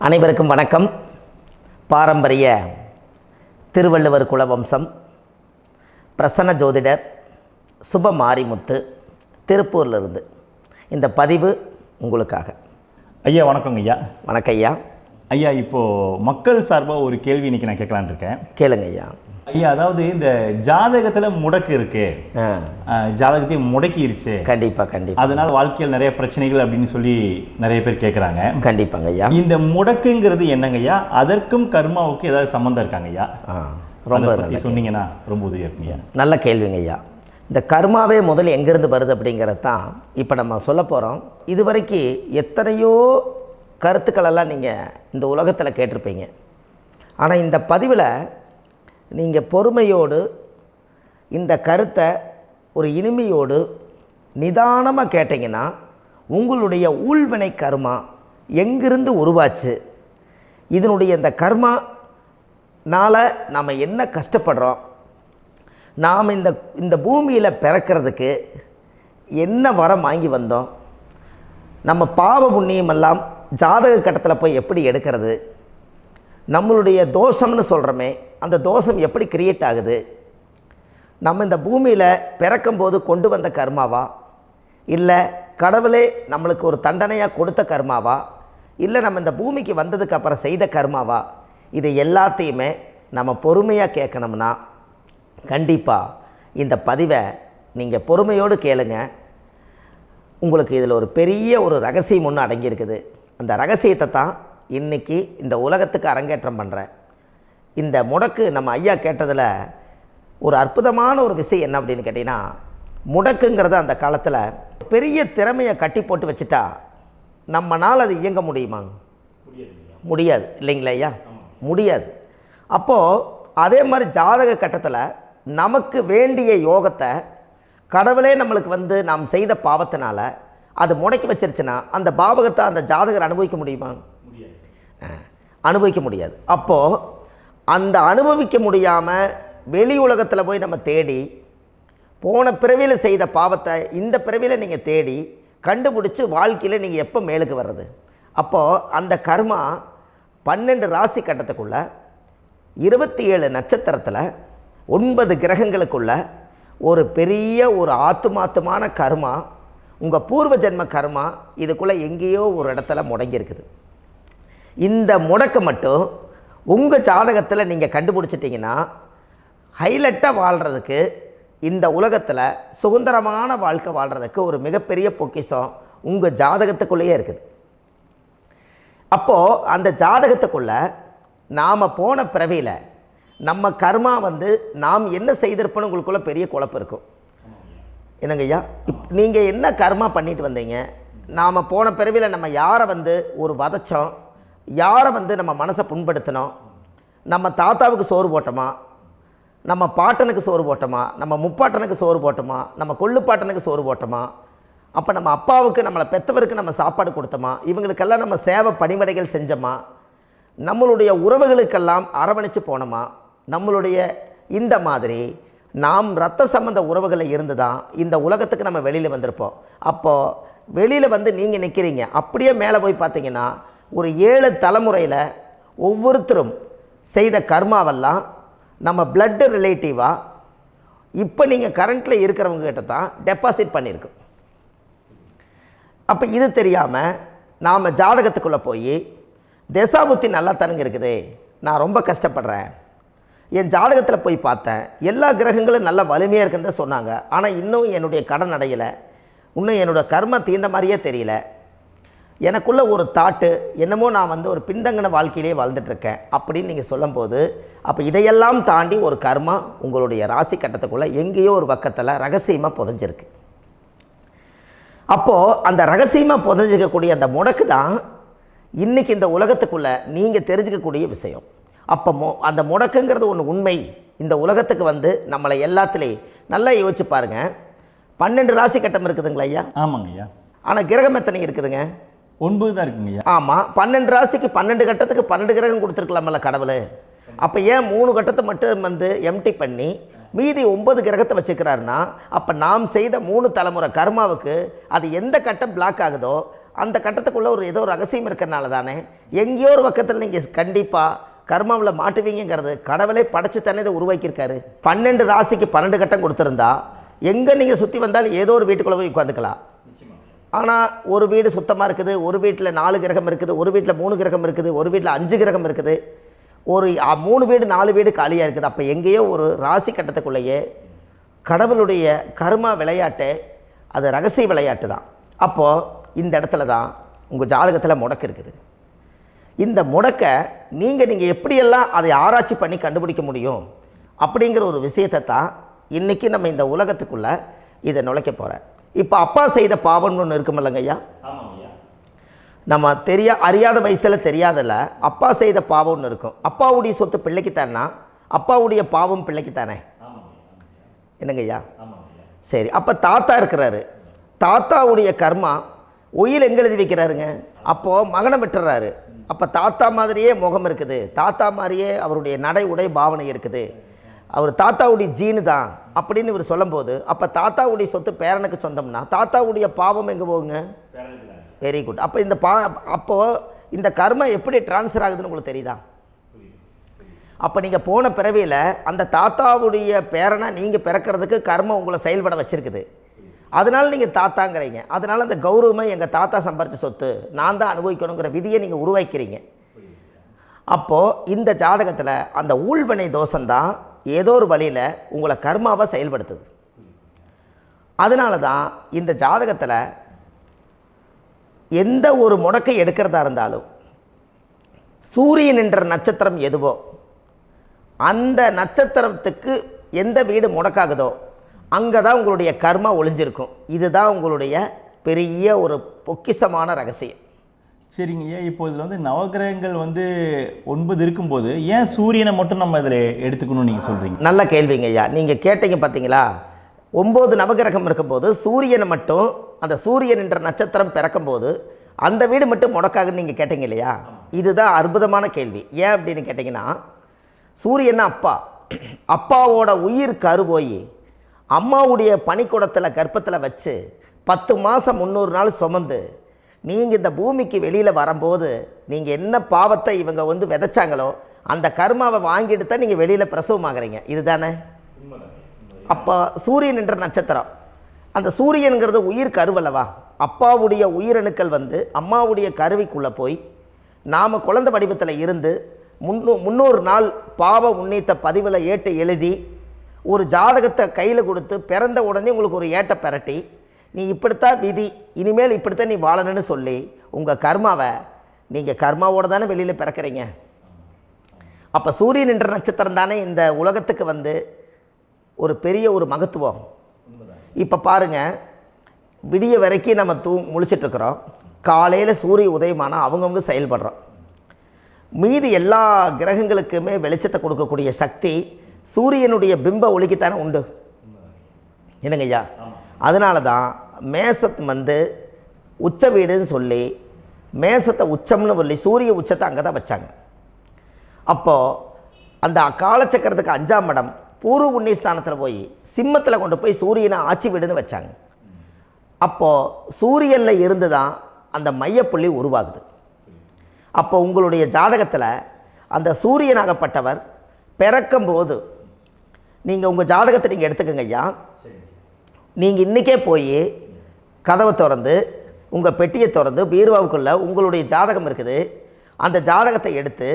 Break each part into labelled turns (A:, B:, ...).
A: அனைவருக்கும் வணக்கம். பாரம்பரிய திருவள்ளுவர் குலவம்சம் பிரசன்ன ஜோதிடர் சுப மாரிமுத்து திருப்பூரிலிருந்து இந்த பதிவு உங்களுக்காக.
B: ஐயா வணக்கங்க ஐயா.
A: வணக்கம் ஐயா.
B: ஐயா இப்போது மக்கள் சார்பாக ஒரு கேள்வி இன்றைக்கி நான் கேட்கலான் இருக்கேன்.
A: கேளுங்க ஐயா.
B: ஐயா அதாவது இந்த ஜாதகத்தில் முடக்கு இருக்கு, ஜாதகத்தையும் முடக்கிருச்சு,
A: கண்டிப்பாக
B: அதனால் வாழ்க்கையில் நிறைய பிரச்சனைகள் அப்படின்னு சொல்லி நிறைய பேர் கேட்குறாங்க.
A: கண்டிப்பாங்க ஐயா.
B: இந்த முடக்குங்கிறது என்னங்க ஐயா? அதற்கும் கர்மாவுக்கு ஏதாவது சம்மந்தம் இருக்காங்க ஐயா? ரொம்ப பற்றி சொன்னீங்கன்னா ரொம்ப உதவியாக இருக்குங்க.
A: நல்ல கேள்விங்க ஐயா. இந்த கர்மாவே முதல்ல எங்கேருந்து வருது அப்படிங்கிறது தான் இப்போ நம்ம சொல்ல போகிறோம். இதுவரைக்கும் எத்தனையோ கருத்துக்களெல்லாம் நீங்கள் இந்த உலகத்தில் கேட்டிருப்பீங்க. ஆனால் இந்த பதிவில் நீங்கள் பொறுமையோடு இந்த கருத்தை ஒரு இனிமையோடு நிதானமாக கேட்டிங்கன்னா உங்களுடைய ஊழ்வினை கர்மா எங்கிருந்து உருவாச்சு, இதனுடைய இந்த கர்மானால் நாம் என்ன கஷ்டப்படுறோம், நாம் இந்த பூமியில் பிறக்கிறதுக்கு என்ன வரம் வாங்கி வந்தோம், நம்ம பாவ புண்ணியமெல்லாம் ஜாதக கட்டத்தில் போய் எப்படி எடுக்கிறது, நம்மளுடைய தோஷம்னு சொல்கிறோமே அந்த தோஷம் எப்படி கிரியேட் ஆகுது, நம்ம இந்த பூமியில் பிறக்கும்போது கொண்டு வந்த கர்மாவா, இல்லை கடவுளே நம்மளுக்கு ஒரு தண்டனையாக கொடுத்த கர்மாவா, இல்லை நம்ம இந்த பூமிக்கு வந்ததுக்கு அப்புறம் செய்த கர்மாவா, இது எல்லாத்தையுமே நம்ம பொறுமையாக கேட்கணும்னா கண்டிப்பாக இந்த பதிவை நீங்கள் பொறுமையோடு கேளுங்க. உங்களுக்கு இதில் ஒரு பெரிய ஒரு ரகசியம் ஒன்று அடங்கியிருக்குது. அந்த ரகசியத்தை தான் இன்றைக்கி இந்த உலகத்துக்கு அரங்கேற்றம் பண்ணுறேன். இந்த முடக்கு நம்ம ஐயா கேட்டதில் ஒரு அற்புதமான ஒரு விஷயம் என்ன அப்படின்னு கேட்டிங்கன்னா, முடக்குங்கிறது அந்த காலத்தில் பெரிய திறமையை கட்டி போட்டு வச்சுட்டா நம்மனால் அது இயங்க முடியுமா? முடியாது இல்லைங்களா ஐயா? முடியாது. அப்போது அதே மாதிரி ஜாதக கட்டத்தில் நமக்கு வேண்டிய யோகத்தை கடவுளே நம்மளுக்கு நாம் செய்த பாவத்தினால அது முடக்கி வச்சிருச்சுன்னா அந்த பாவகத்தை அந்த ஜாதகர் அனுபவிக்க முடியுமா? அனுபவிக்க முடியாது. அப்போது அந்த அனுபவிக்க முடியாமல் வெளி உலகத்தில் போய் நம்ம தேடி போன பிறவியில் செய்த பாவத்தை இந்த பிறவியில் நீங்கள் தேடி கண்டுபிடிச்சி வாழ்க்கையில் நீங்கள் எப்போ மேலுக்கு வர்றது? அப்போது அந்த கர்மா 12 ராசி கட்டத்துக்குள்ள 27 நட்சத்திரத்தில் 9 கிரகங்களுக்குள்ள ஒரு பெரிய ஒரு ஆத்துமாத்துமான கர்மா, உங்கள் பூர்வ ஜென்ம கர்மா இதுக்குள்ளே எங்கேயோ ஒரு இடத்துல முடங்கியிருக்குது. இந்த முடக்க மட்டும் உங்கள் ஜாதகத்தில் நீங்கள் கண்டுபிடிச்சிட்டிங்கன்னா ஹைலைட்டாக வாழ்கிறதுக்கு, இந்த உலகத்தில் சுதந்திரமான வாழ்க்கை வாழ்கிறதுக்கு ஒரு மிகப்பெரிய பொக்கிஷம் உங்கள் ஜாதகத்துக்குள்ளேயே இருக்குது. அப்போது அந்த ஜாதகத்துக்குள்ளே நாம் போன பிறவியில் நம்ம கர்மா நாம் என்ன செய்திருப்போன்னு உங்களுக்குள்ளே பெரிய குழப்பம் இருக்கும். என்னங்க ஐயா, நீங்கள் என்ன கர்மா பண்ணிட்டு வந்தீங்க, நாம் போன பிறவியில் நம்ம யாரை ஒரு வதச்சோம், யாரை நம்ம மனசை புண்படுத்தினோம், நம்ம தாத்தாவுக்கு சோறு போட்டோமா, நம்ம பாட்டனுக்கு சோறு போட்டோமா, நம்ம முப்பாட்டனுக்கு சோறு போட்டோமா, நம்ம கொள்ளுப்பாட்டனுக்கு சோறு போட்டோமா, அப்போ நம்ம அப்பாவுக்கு நம்மளை பெற்றவருக்கு நம்ம சாப்பாடு கொடுத்தோமா, இவங்களுக்கெல்லாம் நம்ம சேவை பணிமடைகள் செஞ்சோமா, நம்மளுடைய உறவுகளுக்கெல்லாம் அரவணைச்சு போனோமா, நம்மளுடைய இந்த மாதிரி நாம் இரத்த சம்பந்த உறவுகளை இருந்து தான் இந்த உலகத்துக்கு நம்ம வெளியில் வந்திருப்போம். அப்போது வெளியில் நீங்கள் நிற்கிறீங்க, அப்படியே மேலே போய் பார்த்தீங்கன்னா ஒரு 7 தலைமுறையில் ஒவ்வொருத்தரும் செய்த கர்மாவெல்லாம் நம்ம பிளட்டு ரிலேட்டிவாக இப்போ நீங்கள் கரண்ட்டில் இருக்கிறவங்க கிட்ட தான் டெபாசிட் பண்ணியிருக்கோம். அப்போ இது தெரியாமல் நாம் ஜாதகத்துக்குள்ளே போய் தசாபுத்தி நல்லா தனுங்க இருக்குது, நான் ரொம்ப கஷ்டப்படுறேன், என் ஜாதகத்தில் போய் பார்த்தேன் எல்லா கிரகங்களும் நல்ல வலிமையாக இருக்குன்னு தான் சொன்னாங்க, ஆனால் இன்னும் என்னுடைய கடன் அடையலை, இன்னும் என்னோடய கர்ம தீர்ந்த மாதிரியே தெரியல, எனக்குள்ளே ஒரு தாட்டு என்னமோ நான் ஒரு பின்தங்கின வாழ்க்கையிலே வாழ்ந்துட்டுருக்கேன் அப்படின்னு நீங்கள் சொல்லும்போது, அப்போ இதையெல்லாம் தாண்டி ஒரு கர்மா உங்களுடைய ராசி கட்டத்துக்குள்ளே எங்கேயோ ஒரு பக்கத்தில் ரகசியமாக புதைஞ்சிருக்கு. அப்போது அந்த ரகசியமாக புதைஞ்சிக்கக்கூடிய அந்த முடக்கு தான் இன்றைக்கி இந்த உலகத்துக்குள்ளே நீங்கள் தெரிஞ்சுக்கக்கூடிய விஷயம். அப்போ அந்த முடக்குங்கிறது ஒன்று உண்மை. இந்த உலகத்துக்கு நம்மளை எல்லாத்துலேயும் நல்லா யோசிச்சு பாருங்கள். 12 ராசி கட்டம் இருக்குதுங்களா ஐயா?
B: ஆமாங்க ஐயா. ஆனால்
A: கிரகம் எத்தனை இருக்குதுங்க?
B: 9 தான் இருக்குங்க ஐயா.
A: ஆமாம், 12 ராசிக்கு 12 கட்டத்துக்கு 12 கிரகம் கொடுத்துருக்கலாமல்ல கடவுள். அப்போ ஏன் 3 கட்டத்தை மட்டும் எம்டி பண்ணி மீதி 9 கிரகத்தை வச்சுக்கிறாருன்னா, அப்போ நாம் செய்த 3 தலைமுறை கர்மாவுக்கு அது எந்த கட்டம் பிளாக் ஆகுதோ அந்த கட்டத்துக்குள்ளே ஏதோ ஒரு ரகசியம் இருக்கிறனால தானே எங்கேயோ ஒரு பக்கத்தில் நீங்கள் கண்டிப்பாக கர்மாவில் மாட்டுவீங்கிறது கடவுளே படைச்சு தானே இதை உருவாக்கியிருக்காரு. 12 ராசிக்கு 12 கட்டம் கொடுத்துருந்தா எங்கே நீங்கள் சுற்றி வந்தாலும் ஏதோ ஒரு வீட்டுக்குள்ளே போய் உட்காந்துக்கலாம். ஆனால் ஒரு வீடு சுத்தமாக இருக்குது, ஒரு வீட்டில் 4 கிரகம் இருக்குது, ஒரு வீட்டில் 3 கிரகம் இருக்குது, ஒரு வீட்டில் 5 கிரகம் இருக்குது, ஒரு 3 வீடு 4 வீடு காலியாக இருக்குது. அப்போ எங்கேயோ ஒரு ராசி கட்டத்துக்குள்ளேயே கடவுளுடைய கர்மா விளையாட்டு, அது ரகசிய விளையாட்டு தான். அப்போது இந்த இடத்துல தான் உங்கள் ஜாதகத்தில் முடக்கு இருக்குது. இந்த முடக்கை நீங்கள் எப்படியெல்லாம் அதை ஆராய்ச்சி பண்ணி கண்டுபிடிக்க முடியும் அப்படிங்கிற ஒரு விஷயத்தை தான் இன்றைக்கி நம்ம இந்த உலகத்துக்குள்ளே இதை நுழைக்க போகிறேன். இப்போ அப்பா செய்த பாவம்னு ஒன்று இருக்குமில்லங்க ஐயா, நம்ம அறியாத வயசில் தெரியாதில்ல, அப்பா செய்த பாவம்னு இருக்கும். அப்பாவுடைய சொத்து பிள்ளைக்குத்தானா, அப்பாவுடைய பாவம் பிள்ளைக்குத்தானே, என்னங்க ஐயா? சரி, அப்போ தாத்தா இருக்கிறாரு, தாத்தாவுடைய கர்மா உயிர் எங்கே எழுதி வைக்கிறாருங்க? அப்போது மகனை விட்டுறாரு. அப்போ தாத்தா மாதிரியே முகம் இருக்குது, தாத்தா மாதிரியே அவருடைய நடை உடை பாவனை இருக்குது, அவர் தாத்தாவுடைய ஜீனு தான் அப்படின்னு இவர் சொல்லும்போது, அப்போ தாத்தாவுடைய சொத்து பேரனுக்கு சொந்தம்னா தாத்தாவுடைய பாவம் எங்கே போகுங்க? Very good. அப்போ அப்போது இந்த கர்மா எப்படி டிரான்ஸ்ஃபர் ஆகுதுன்னு உங்களுக்கு தெரியுதா? அப்போ நீங்கள் போன பிறவியில் அந்த தாத்தாவுடைய பேரனை நீங்கள் பிறக்கிறதுக்கு கர்மம் உங்களை செயல்பட வச்சுருக்குது. அதனால் நீங்கள் தாத்தாங்கிறீங்க. அதனால் அந்த கௌரவமாக எங்கள் தாத்தா சம்பாரித்த சொத்து நான் தான் அனுபவிக்கணுங்கிற விதியை நீங்கள் உருவாக்கிறீங்க. அப்போது இந்த ஜாதகத்தில் அந்த ஊழ்வினை தோஷந்தான் ஏதோ ஒரு வழியில் உங்களை கர்மாவை செயல்படுத்துது. அதனால தான் இந்த ஜாதகத்தில் எந்த ஒரு முடக்கை எடுக்கிறதா இருந்தாலும் சூரியன் என்ற நட்சத்திரம் எதுவோ அந்த நட்சத்திரத்துக்கு எந்த வீடு முடக்காகுதோ அங்கே தான் உங்களுடைய கர்மா ஒளிஞ்சிருக்கும். இதுதான் உங்களுடைய பெரிய ஒரு பொக்கிஷமான ரகசியம்.
B: சரிங்க ஐயா, இப்போ இதில் நவகிரகங்கள் 9 இருக்கும்போது ஏன் சூரியனை மட்டும் நம்ம இதில் எடுத்துக்கணும்னு நீங்கள் சொல்கிறீங்க?
A: நல்ல கேள்விங்க ஐயா. நீங்கள் கேட்டீங்க பார்த்தீங்களா, 9 நவகிரகம் இருக்கும்போது சூரியனை மட்டும், அந்த சூரியன் என்ற நட்சத்திரம் பிறக்கும்போது அந்த வீடு மட்டும் முடக்காகுன்னு நீங்கள் கேட்டீங்க இல்லையா? இதுதான் அற்புதமான கேள்வி. ஏன் அப்படின்னு கேட்டிங்கன்னா, சூரியன் அப்பாவோட உயிர் கரு போய் அம்மாவுடைய பனிக்கூடத்தில் கர்ப்பத்தில் வச்சு 10 மாதம் 300 நாள் சுமந்து நீங்கள் இந்த பூமிக்கு வெளியில் வரும்போது நீங்கள் என்ன பாவத்தை இவங்க விதைச்சாங்களோ அந்த கர்மாவை வாங்கிட்டு தான் நீங்கள் வெளியில் பிரசவமாகறீங்க. இதுதானே? அப்போ சூரியன் என்ற நட்சத்திரம், அந்த சூரியனுங்கிறது உயிர் கருவல்லவா, அப்பாவுடைய உயிரணுக்கள் அம்மாவுடைய கருவிக்குள்ளே போய் நாம் குழந்தை வடிவத்தில் இருந்து 300 நாள் பாவ உன்னித்த பதிவில் ஏட்டு எழுதி ஒரு ஜாதகத்தை கையில் கொடுத்து பிறந்த உடனே உங்களுக்கு ஒரு ஏட்டை பெரட்டி நீ இப்படித்தான் விதி, இனிமேல் இப்படித்தான் நீ வாழணும்னு சொல்லி உங்கள் கர்மாவை நீங்கள் கர்மாவோடு தானே வெளியில் பிறக்கிறீங்க. அப்போ சூரியன் என்ற நட்சத்திரம் தானே இந்த உலகத்துக்கு ஒரு பெரிய ஒரு மகத்துவம். இப்போ பாருங்கள், விடிய வரைக்கும் நம்ம முழிச்சிட்ருக்குறோம், காலையில் சூரிய உதயமானால் அவங்கவுங்க செயல்படுறோம். மீதி எல்லா கிரகங்களுக்குமே வெளிச்சத்தை கொடுக்கக்கூடிய சக்தி சூரியனுடைய பிம்ப ஒளிக்குத்தானே உண்டு, என்னங்க ஐயா? அதனால தான் மேசத்து உச்ச வீடுன்னு சொல்லி மேசத்தை உச்சம்னு சொல்லி சூரிய உச்சத்தை அங்கே தான் வச்சாங்க. அப்போது அந்த காலச்சக்கரத்துக்கு 5ஆம் இடம் பூர்வ புண்ணியஸ்தானத்தில் போய் சிம்மத்தில் கொண்டு போய் சூரியனை ஆட்சி வீடுன்னு வச்சாங்க. அப்போது சூரியனில் இருந்து தான் அந்த மையப்புள்ளி உருவாகுது. அப்போ உங்களுடைய ஜாதகத்தில் அந்த சூரியனாகப்பட்டவர் பிறக்கும்போது நீங்கள் உங்கள் ஜாதகத்தை நீங்கள் எடுத்துக்கங்க ஐயா. நீங்கள் இன்றைக்கே போய் கதவை திறந்து உங்கள் பெட்டியை திறந்து பீர்வாவுக்குள்ளே உங்களுடைய ஜாதகம் இருக்குது, அந்த ஜாதகத்தை எடுத்து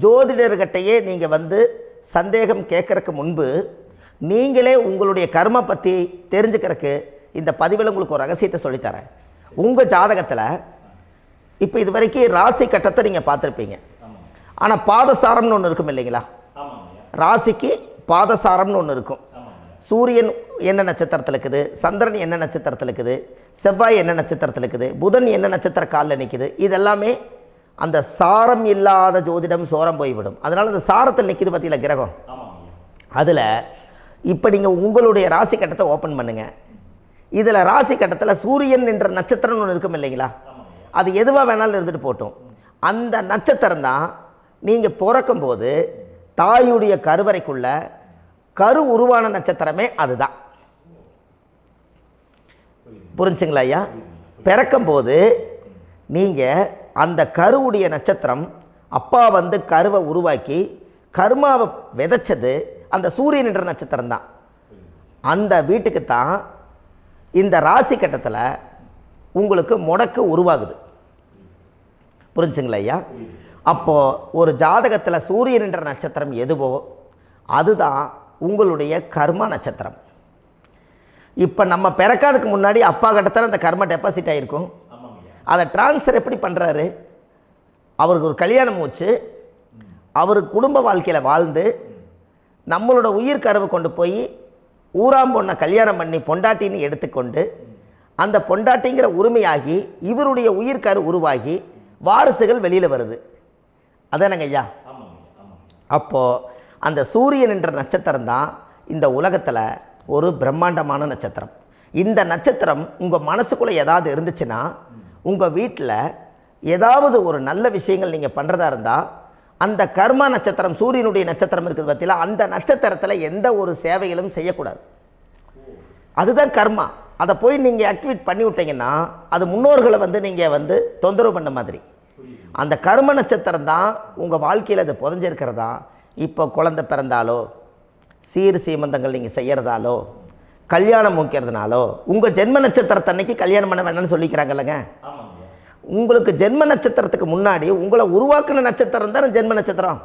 A: ஜோதிடர்கிட்டையே நீங்கள் சந்தேகம் கேட்குறக்கு முன்பு நீங்களே உங்களுடைய கர்ம பற்றி தெரிஞ்சுக்கிறதுக்கு இந்த பதிவில் உங்களுக்கு ஒரு ரகசியத்தை சொல்லித்தரேன். உங்கள் ஜாதகத்தில் இப்போ இது வரைக்கும் ராசி கட்டத்தை நீங்கள் பார்த்துருப்பீங்க, ஆனால் பாதசாரம்னு ஒன்று இருக்கும் இல்லைங்களா? ராசிக்கு பாதசாரம்னு ஒன்று இருக்கும். சூரியன் என்ன நட்சத்திரத்தில் இருக்குது, சந்திரன் என்ன நட்சத்திரத்தில் இருக்குது, செவ்வாய் என்ன நட்சத்திரத்தில் இருக்குது, புதன் என்ன நட்சத்திர காலில் நிற்குது, இதெல்லாமே அந்த சாரம் இல்லாத ஜோதிடம் சோரம் போய்விடும். அதனால் அந்த சாரத்தில் நிற்கிது பார்த்தீங்களா கிரகம், அதில் இப்போ நீங்கள் உங்களுடைய ராசி கட்டத்தை ஓப்பன் பண்ணுங்கள். இதில் ராசி கட்டத்தில் சூரியன் என்ற நட்சத்திரம்னு ஒன்று இருக்கும் இல்லைங்களா? அது எதுவாக வேணாலும் இருந்துட்டு போட்டோம். அந்த நட்சத்திரம் தான் நீங்கள் பிறக்கும்போது தாயுடைய கருவறைக்குள்ள கரு உருவான நட்சத்திரமே அதுதான். புரிஞ்சுங்களா ஐயா? பிறக்கும்போது நீங்கள் அந்த கருவுடைய நட்சத்திரம் அப்பா வந்து கருவை உருவாக்கி கர்மாவை விதைச்சது அந்த சூரியன் என்ற நட்சத்திரம் தான். அந்த வீட்டுக்கு தான் இந்த ராசி கட்டத்தில் உங்களுக்கு முடக்கு உருவாகுது. புரிஞ்சுங்களா ஐயா? அப்போது ஒரு ஜாதகத்தில் சூரியன் என்ற நட்சத்திரம் எதுவோ அதுதான் உங்களுடைய கர்மா நட்சத்திரம். இப்போ நம்ம பிறக்காதுக்கு முன்னாடி அப்பா கட்டத்தில் அந்த கர்மா டெபாசிட் ஆகிருக்கும். அதை ட்ரான்ஸ்ஃபர் எப்படி பண்ணுறாரு? அவருக்கு ஒரு கல்யாணம் வச்சு அவர் குடும்ப வாழ்க்கையில் வாழ்ந்து நம்மளோட உயிர் கருவை கொண்டு போய் ஊராம் பொண்ணை கல்யாணம் பண்ணி பொண்டாட்டின்னு எடுத்துக்கொண்டு அந்த பொண்டாட்டிங்கிற உரிமையாகி இவருடைய உயிர் கரு உருவாகி வாரிசுகள் வெளியில் வருது. அதானங்க ஐயா? அப்போது அந்த சூரியன் என்ற நட்சத்திரம் தான் இந்த உலகத்தில் ஒரு பிரம்மாண்டமான நட்சத்திரம். இந்த நட்சத்திரம் உங்கள் மனசுக்குள்ளே ஏதாவது இருந்துச்சுன்னா உங்கள் வீட்டில் ஏதாவது ஒரு நல்ல விஷயங்கள் நீங்கள் பண்ணுறதா இருந்தால் அந்த கர்மா நட்சத்திரம் சூரியனுடைய நட்சத்திரம் இருக்குது பார்த்தீங்களா, அந்த நட்சத்திரத்தில் எந்த ஒரு சேவைகளும் செய்யக்கூடாது. அதுதான் கர்மா. அதை போய் நீங்கள் ஆக்டிவேட் பண்ணி விட்டீங்கன்னா அது முன்னோர்களை வந்து நீங்கள் வந்து தொந்தரவு பண்ண மாதிரி. அந்த கர்ம நட்சத்திரம் தான் உங்கள் வாழ்க்கையில் அது புதஞ்சிருக்கிறதா. இப்போ குழந்தை பிறந்தாலோ சீர் சீமந்தங்கள் நீங்கள் செய்கிறதாலோ கல்யாணம் முக்கிறதுனாலோ உங்கள் ஜென்ம நட்சத்திரத்தன்னைக்கு கல்யாணம் பண்ண வேண்டாம்னு சொல்லிக்கிறாங்கல்லங்க. உங்களுக்கு ஜென்ம நட்சத்திரத்துக்கு முன்னாடி உங்களை உருவாக்குன நட்சத்திரம் தான் ஜென்ம நட்சத்திரம்.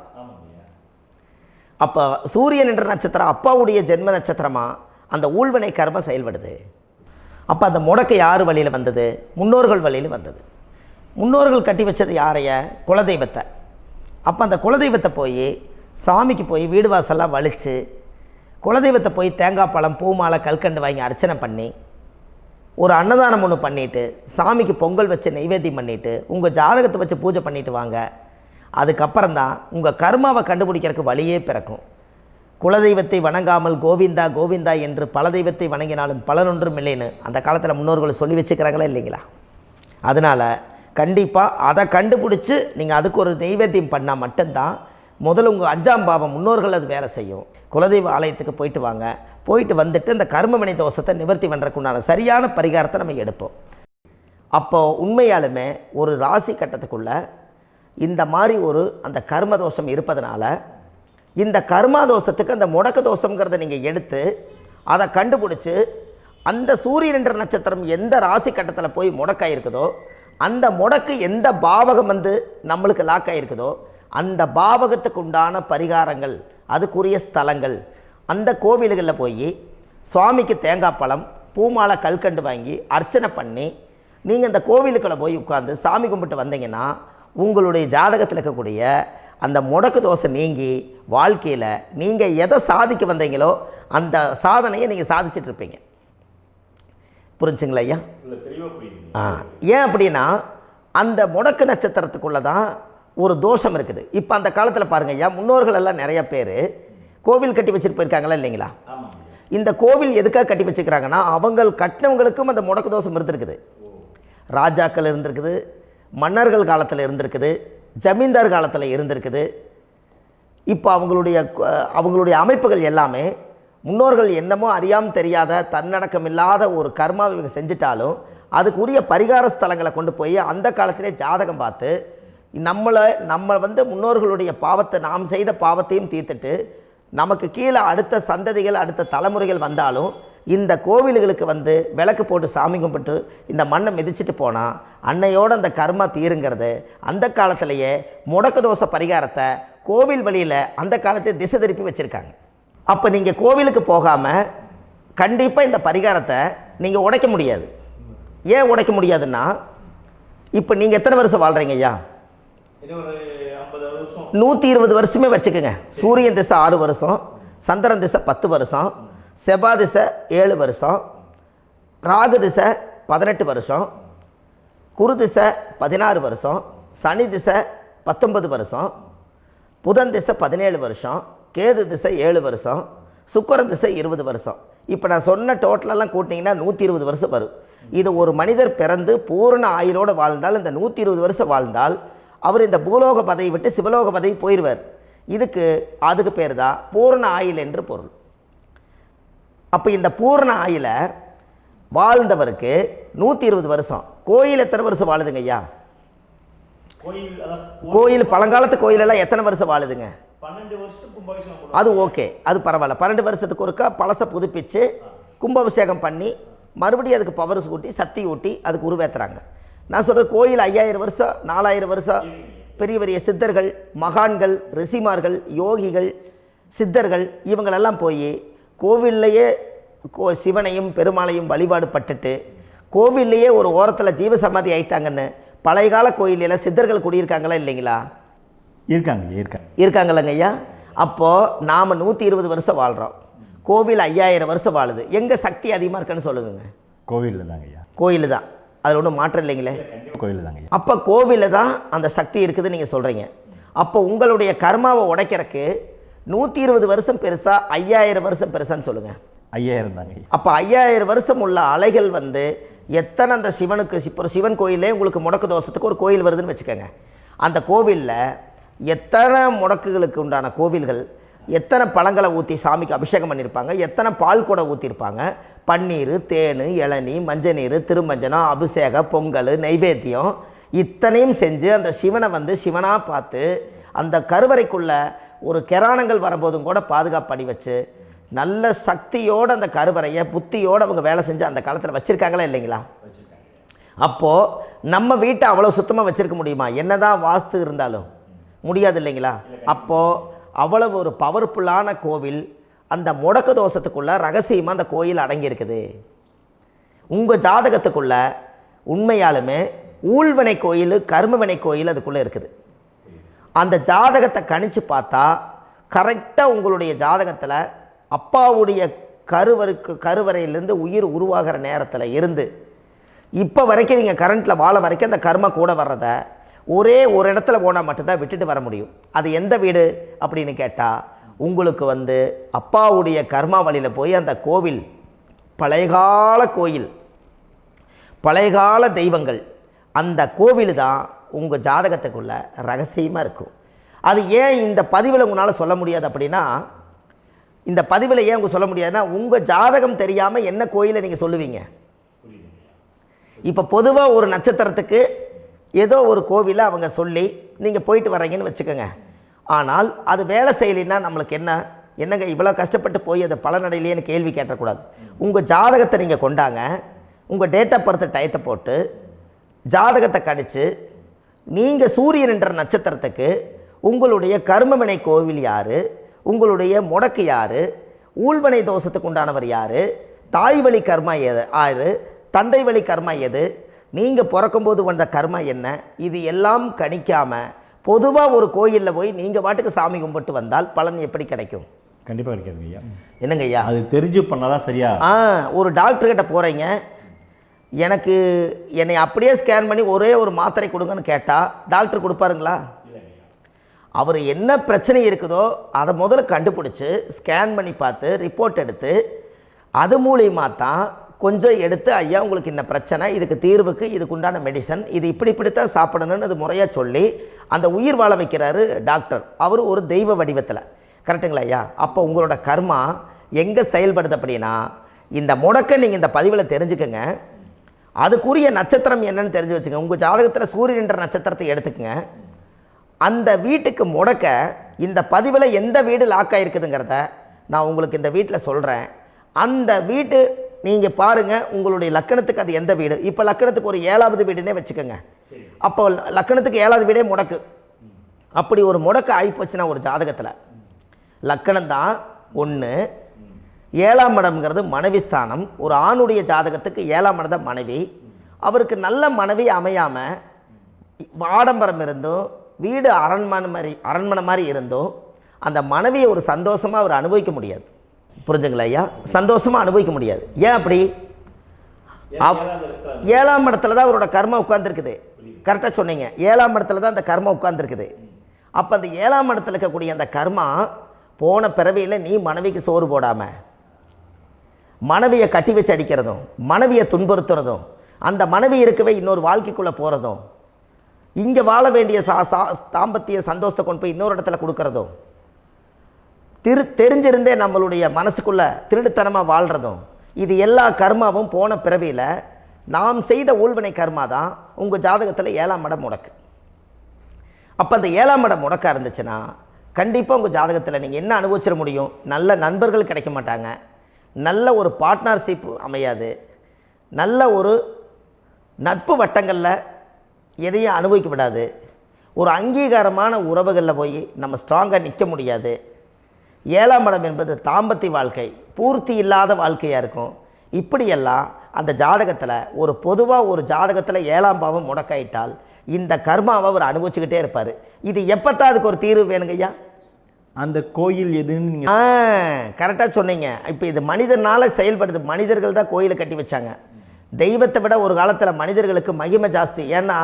A: அப்போ சூரியன் என்ற நட்சத்திரம் அப்பாவுடைய ஜென்ம நட்சத்திரமாக அந்த ஊழ்வினை கர்மம் செயல்படுது. அப்போ அந்த முடக்கு யார் வழியில் வந்தது? முன்னோர்கள் வழியில் வந்தது. முன்னோர்கள் கட்டி வச்சது யாரைய? குலதெய்வத்தை. அப்போ அந்த குலதெய்வத்தை போய் சாமிக்கு போய் வீடு வாசல்லாம் வலித்து குலதெய்வத்தை போய் தேங்காய் பழம் பூ மாலை கல்கண்டு வாங்கி அர்ச்சனை பண்ணி ஒரு அன்னதானம் ஒன்று பண்ணிவிட்டு சாமிக்கு பொங்கல் வச்சு நைவேத்தியம் பண்ணிவிட்டு உங்கள் ஜாதகத்தை வச்சு பூஜை பண்ணிவிட்டு வாங்க. அதுக்கப்புறம் தான் உங்கள் கர்மாவை கண்டுபிடிக்கிறதுக்கு வழியே பிறக்கும். குலதெய்வத்தை வணங்காமல் கோவிந்தா கோவிந்தா என்று பல தெய்வத்தை வணங்கினாலும் பலனொன்றும் இல்லைன்னு அந்த காலத்தில் முன்னோர்கள் சொல்லி வச்சுக்கிறாங்களா இல்லைங்களா? அதனால் கண்டிப்பாக அதை கண்டுபிடிச்சி நீங்கள் அதுக்கு ஒரு நைவேத்தியம் பண்ணால் மட்டும்தான் முதல்ல உங்கள் 5ஆம் பாவம் முன்னோர்கள் அது வேலை செய்யும். குலதெய்வ ஆலயத்துக்கு போயிட்டு வாங்க. போயிட்டு வந்துட்டு இந்த கர்மவினை தோஷத்தை நிவர்த்தி பண்ணுறதுக்குண்டான சரியான பரிகாரத்தை நம்ம எடுப்போம். அப்போது உண்மையாலுமே ஒரு ராசி கட்டத்துக்குள்ளே இந்த மாதிரி ஒரு அந்த கர்ம தோஷம் இருப்பதனால இந்த கர்மா தோஷத்துக்கு அந்த முடக்க தோஷங்கிறத நீங்கள் எடுத்து அதை கண்டுபிடிச்சி அந்த சூரியன் என்ற நட்சத்திரம் எந்த ராசி கட்டத்தில் போய் முடக்காயிருக்குதோ அந்த முடக்கு எந்த பாவகம் வந்து நம்மளுக்கு லாக் ஆகிருக்குதோ அந்த பாவகத்துக்கு உண்டான பரிகாரங்கள் அதுக்குரிய ஸ்தலங்கள் அந்த கோவில்களில் போய் சுவாமிக்கு தேங்காய் பழம் பூமாலை கல்கண்டு வாங்கி அர்ச்சனை பண்ணி நீங்கள் இந்த கோவிலுக்குள்ளே போய் உட்காந்து சாமி கும்பிட்டு வந்தீங்கன்னா உங்களுடைய ஜாதகத்தில் இருக்கக்கூடிய அந்த முடக்கு தோசை நீங்கி வாழ்க்கையில் நீங்கள் எதை சாதிக்க வந்தீங்களோ அந்த சாதனையை நீங்கள் சாதிச்சிட்ருப்பீங்க. புரிஞ்சுங்களா ஐயா? ஏன் அப்படின்னா அந்த முடக்கு நட்சத்திரத்துக்குள்ளே தான் ஒரு தோஷம் இருக்குது. இப்போ அந்த காலத்தில் பாருங்கள் ஐயா, முன்னோர்கள் எல்லாம் நிறைய பேர் கோவில் கட்டி வச்சுட்டு போயிருக்காங்களா இல்லைங்களா? இந்த கோவில் எதுக்காக கட்டி வச்சுக்கிறாங்கன்னா அவங்க கட்டினவங்களுக்கும் அந்த முடக்கு தோஷம் இருந்திருக்குது. ராஜாக்கள் இருந்திருக்குது, மன்னர்கள் காலத்தில் இருந்திருக்குது, ஜமீன்தார் காலத்தில் இருந்திருக்குது. இப்போ அவங்களுடைய அமைப்புகள் எல்லாமே முன்னோர்கள் என்னமோ அறியாமல் தெரியாத தன்னடக்கம் இல்லாத ஒரு கர்மாவை இவங்க செஞ்சிட்டாலும் அதுக்குரிய பரிகார ஸ்தலங்களை கொண்டு போய் அந்த காலத்திலே ஜாதகம் பார்த்து நம்ம வந்து முன்னோர்களுடைய பாவத்தை நாம் செய்த பாவத்தையும் தீர்த்துட்டு நமக்கு கீழே அடுத்த சந்ததிகள் அடுத்த தலைமுறைகள் வந்தாலும் இந்த கோவில்களுக்கு வந்து விளக்கு போட்டு சாமி கும்பிட்டு இந்த மண்ணை மிதிச்சுட்டு போனால் அன்னையோடு அந்த கர்மா தீருங்கிறது அந்த காலத்திலேயே முடக்க தோஷ பரிகாரத்தை கோவில் வழியில் அந்த காலத்தை திசை திருப்பி வச்சுருக்காங்க. அப்போ நீங்கள் கோவிலுக்கு போகாமல் கண்டிப்பாக இந்த பரிகாரத்தை நீங்கள் உடைக்க முடியாது. ஏன் உடைக்க முடியாதுன்னா இப்போ நீங்கள் எத்தனை வருஷம் வாழ்கிறீங்க ஐயா? 120 வருஷமே வச்சுக்கோங்க. சூரியன் திசை 6 வருஷம், சந்திரன் திசை 10 வருஷம், செவ்வாய் திசை 7 வருஷம், ராகு திசை 18 வருஷம், குரு திசை 16 வருஷம், சனி திசை 19 வருஷம், புதன் திசை 17 வருஷம், கேது திசை 7 வருஷம், சுக்கிரன் திசை 20 வருஷம். இப்போ நான் சொன்ன டோட்டலெல்லாம் கூட்டிங்கன்னா 120 வருஷம் வரும். இது ஒரு மனிதர் பிறந்து பூரண ஆயுளோடு வாழ்ந்தால் இந்த 120 வருஷம் வாழ்ந்தால் அவர் இந்த பூலோக பதவி விட்டு சிவலோக பதவி போயிடுவார். அதுக்கு பேர் தான் பூரண ஆயுள் என்று பொருள். அப்போ இந்த பூரண ஆயுளை வாழ்ந்தவருக்கு 120 வருஷம். கோயில் எத்தனை வருஷம் வாழுதுங்க ஐயா? கோயில் பழங்காலத்து கோயிலெல்லாம் எத்தனை வருஷம் வாழுதுங்க?
B: 12 வருஷத்துக்கு கும்பாபிஷேகம்.
A: அது ஓகே, அது பரவாயில்ல. 12 வருஷத்துக்கு ஒருக்கா பழசை புதுப்பிச்சு கும்பாபிஷேகம் பண்ணி மறுபடியும் அதுக்கு பவர் ஊட்டி சக்தி ஊட்டி அதுக்கு உருவேற்றுறாங்க. நான் சொல்கிறது கோயில் 5000 வருஷம் 4000 வருஷம் பெரிய பெரிய சித்தர்கள், மகான்கள், ரிஷிமார்கள், யோகிகள், சித்தர்கள் இவங்களெல்லாம் போய் கோவில்லையே சிவனையும் பெருமாளையும் வழிபாடு பட்டுட்டு கோவில்லையே ஒரு ஓரத்தில் ஜீவசமாதி ஆயிட்டாங்கன்னு பழைய கால கோயிலில் சித்தர்கள் குடியிருக்காங்களா இல்லைங்களா? இருக்காங்கல்லங்க ஐயா. அப்போது நாம் 120 வருஷம் வாழ்கிறோம், கோவில் 5000 வருஷம் வாழுது. எங்கே சக்தி அதிகமாக இருக்குன்னு சொல்லுங்க?
B: கோவிலில் தாங்க ஐயா.
A: கோயில் தான், அதில் ஒன்றும் மாற்றம் இல்லைங்களே.
B: கோயில் தாங்க.
A: அப்போ கோவிலில் தான் அந்த சக்தி இருக்குதுன்னு நீங்கள் சொல்கிறீங்க. அப்போ உங்களுடைய கர்மாவை உடைக்கிறதுக்கு 120 வருஷம் பெருசா 5000 வருஷம் பெருசான்னு சொல்லுங்கள்?
B: 5000 தாங்க.
A: அப்போ 5000 வருஷம் உள்ள அலைகள் எத்தனை அந்த சிவனுக்கு இப்போ சிவன் கோயிலே உங்களுக்கு முடக்கு தோஷத்துக்கு ஒரு கோயில் வருதுன்னு வச்சுக்கோங்க. அந்த கோவிலில் எத்தனை முடக்குகளுக்கு உண்டான கோவில்கள், எத்தனை பழங்களை ஊற்றி சாமிக்கு அபிஷேகம் பண்ணியிருப்பாங்க, எத்தனை பால் கூட ஊற்றிருப்பாங்க, பன்னீர், தேன், இளநீ, மஞ்சள் நீர், திருமஞ்சனம், அபிஷேகம், பொங்கல், நைவேத்தியம் இத்தனையும் செஞ்சு அந்த சிவனை சிவனாக பார்த்து அந்த கருவறைக்குள்ள ஒரு கிராணங்கள் வரும்போதும் கூட பாதுகாப்பு பண்ணி வச்சு நல்ல சக்தியோடு அந்த கருவறையை புத்தியோடு அவங்க வேலை செஞ்சு அந்த காலத்தில் வச்சுருக்காங்களா இல்லைங்களா? அப்போது நம்ம வீட்டை அவ்வளோ சுத்தமாக வச்சுருக்க முடியுமா? என்னதான் வாஸ்து இருந்தாலும் முடியாது இல்லைங்களா? அப்போது அவ்வளவு ஒரு பவர்ஃபுல்லான கோவில் அந்த முடக்கு தோஷத்துக்குள்ளே ரகசியமாக அந்த கோயில் அடங்கியிருக்குது. உங்கள் ஜாதகத்துக்குள்ளே உண்மையாலுமே ஊழ்வினை கோயில், கர்மவினை கோயில் அதுக்குள்ளே இருக்குது. அந்த ஜாதகத்தை கணிச்சு பார்த்தா கரெக்டாக உங்களுடைய ஜாதகத்தில் அப்பாவுடைய கருவறையிலேருந்து உயிர் உருவாகிற நேரத்தில் இருந்து இப்போ வரைக்கும் நீங்கள் கரண்ட்டில் வாழ வரைக்கும் அந்த கர்ம கூட வர்றதை ஒரே ஒரு இடத்துல போனால் மட்டும்தான் விட்டுட்டு வர முடியும். அது எந்த வீடு அப்படின்னு கேட்டால் உங்களுக்கு அப்பாவுடைய கர்மா வழியில் போய் அந்த கோவில் பழையகால கோயில், பழையகால தெய்வங்கள், அந்த கோவில் தான் உங்கள் ஜாதகத்துக்குள்ள ரகசியமாக இருக்கும். அது ஏன் இந்த பதிவில் உங்களால் சொல்ல முடியாது அப்படின்னா, இந்த பதிவில் ஏன் உங்க சொல்ல முடியாதுன்னா உங்கள் ஜாதகம் தெரியாமல் என்ன கோயிலை நீங்கள் சொல்லுவீங்க? இப்போ பொதுவாக ஒரு நட்சத்திரத்துக்கு ஏதோ ஒரு கோவிலை அவங்க சொல்லி நீங்கள் போயிட்டு வர்றீங்கன்னு வச்சுக்கோங்க. ஆனால் அது வேலை செய்யலைன்னா நம்மளுக்கு என்னங்க இவ்வளோ கஷ்டப்பட்டு போய் அதை பலனடையிலேன்னு கேள்வி கேட்டக்கூடாது. உங்கள் ஜாதகத்தை நீங்கள் கொண்டாங்க, உங்கள் டேட் ஆஃப் பர்த் டயத்தை போட்டு ஜாதகத்தை கணிச்சு நீங்கள் சூரியன் என்ற நட்சத்திரத்துக்கு உங்களுடைய கர்மவினை கோவில் யார், உங்களுடைய முடக்கு யார், ஊழ்வனை தோஷத்துக்கு உண்டானவர் யார், தாய் வழி கர்மா யார், தந்தை வழி கர்மா எது, நீங்கள் பிறக்கும்போது வந்த கர்மா என்ன, இது எல்லாம் கணிக்காமல் பொதுவாக ஒரு கோயிலில் போய் நீங்கள் பாட்டுக்கு சாமி கும்பிட்டு வந்தால் பலன் எப்படி கிடைக்கும்?
B: கண்டிப்பாக கிடைக்காதுங்க ஐயா.
A: என்னங்க ஐயா?
B: அது தெரிஞ்சு பண்ணாதான் சரியா?
A: ஒரு டாக்டர்கிட்ட போகிறீங்க, என்னை அப்படியே ஸ்கேன் பண்ணி ஒரே ஒரு மாத்திரை கொடுங்கன்னு கேட்டால் டாக்டர் கொடுப்பாருங்களா? அவர் என்ன பிரச்சனை இருக்குதோ அதை முதல்ல கண்டுபிடிச்சி ஸ்கேன் பண்ணி பார்த்து ரிப்போர்ட் எடுத்து அது மூலியமாக தான் கொஞ்சம் எடுத்து ஐயா உங்களுக்கு இந்த பிரச்சனை, இதுக்கு தீர்வுக்கு இதுக்குண்டான மெடிசன், இது இப்படித்தான் சாப்பிடணும்னு அது முறையாக சொல்லி அந்த உயிர் வாழ வைக்கிறாரு டாக்டர். அவர் ஒரு தெய்வ வடிவத்தில். கரெக்டுங்களா ஐயா? அப்போ உங்களோட கர்மா எங்கே செயல்படுது அப்படின்னா, இந்த முடக்க நீங்கள் இந்த பதிவில் தெரிஞ்சுக்கங்க. அதுக்குரிய நட்சத்திரம் என்னன்னு தெரிஞ்சு வச்சுங்க. உங்கள் ஜாதகத்தில் சூரியன் என்ற நட்சத்திரத்தை எடுத்துக்கங்க. அந்த வீட்டுக்கு முடக்க இந்த பதிவில் எந்த வீடு லாக் ஆகிருக்குதுங்கிறத நான் உங்களுக்கு இந்த வீட்டில் சொல்கிறேன். அந்த வீட்டு நீங்கள் பாருங்கள், உங்களுடைய லக்கணத்துக்கு அது எந்த வீடு. இப்போ லக்கணத்துக்கு ஒரு 7வது வீடுன்னே வச்சுக்கோங்க. அப்போ லக்கணத்துக்கு 7வது வீடே முடக்கு. அப்படி ஒரு முடக்கு ஆகிப்போச்சுன்னா ஒரு ஜாதகத்தில் லக்கணம் தான் 1, 7ஆம் இடம்ங்கிறது மனைவி ஸ்தானம். ஒரு ஆணுடைய ஜாதகத்துக்கு 7ஆம் இடம் தான் மனைவி. அவருக்கு நல்ல மனைவி அமையாமல் ஆடம்பரம் இருந்தும் வீடு அரண்மனை மாதிரி இருந்தும் அந்த மனைவியை ஒரு சந்தோஷமாக அவர் அனுபவிக்க முடியாது. புரிஞ்சுங்களா ஐயா? சந்தோஷமாக அனுபவிக்க முடியாது. ஏன் அப்படி? 7ஆம் இடத்துல தான் அவரோட கர்மா உட்கார்ந்துருக்குது. கரெக்டாக சொன்னீங்க. 7ஆம் இடத்துல தான் அந்த கர்மா உட்கார்ந்துருக்குது. அப்போ அந்த 7ஆம் இடத்துல இருக்கக்கூடிய அந்த கர்மா போன பிறவியில் நீ மனைவிக்கு சோறு போடாமல் மனைவியை கட்டி வச்சு அடிக்கிறதும், மனைவியை துன்புறுத்துறதும், அந்த மனைவி இருக்கவே இன்னொரு வாழ்க்கைக்குள்ளே போகிறதும், இங்கே வாழ வேண்டிய தாம்பத்திய சந்தோஷத்தை கொண்டு போய் இன்னொரு இடத்துல கொடுக்கறதும், தெரிஞ்சிருந்தே நம்மளுடைய மனசுக்குள்ளே திருடுத்தனமாக வாழ்கிறதும், இது எல்லா கர்மாவும் போன பிறவியில் நாம் செய்த ஊழ்வினை கர்மா தான் உங்கள் ஜாதகத்தில் 7ஆம் இடம் முடக்கு. அப்போ அந்த 7ஆம் இடம் முடக்கா இருந்துச்சுன்னா கண்டிப்பாக உங்கள் ஜாதகத்தில் நீங்கள் என்ன அனுபவிச்சிட முடியும்? நல்ல நண்பர்கள் கிடைக்க மாட்டாங்க, நல்ல ஒரு பார்ட்னர்ஷிப் அமையாது, நல்ல ஒரு நட்பு வட்டங்களில் எதையும் அனுபவிக்க விடாது, ஒரு அங்கீகாரமான உறவுகளில் போய் நம்ம ஸ்ட்ராங்காக நிற்க முடியாது. 7ஆம் இடம் என்பது தாம்பத்திய வாழ்க்கை, பூர்த்தி இல்லாத வாழ்க்கையாக இருக்கும். இப்படியெல்லாம் அந்த ஜாதகத்தில் ஒரு பொதுவாக ஒரு ஜாதகத்தில் 7ஆம் பாவம் முடக்காயிட்டால் இந்த கர்மாவை அவர் அனுபவிச்சுக்கிட்டே இருப்பார். இது எப்போத்தான் அதுக்கு ஒரு தீர்வு வேணுங்கய்யா?
B: அந்த கோயில் எதுன்னு நீங்கள்
A: கரெக்டாக சொன்னீங்க. இப்போ இது மனிதனால் செயல்படுது. மனிதர்கள் தான் கோயிலை கட்டி வச்சாங்க. தெய்வத்தை விட ஒரு காலத்தில் மனிதர்களுக்கு மகிமை ஜாஸ்தி. ஏன்னா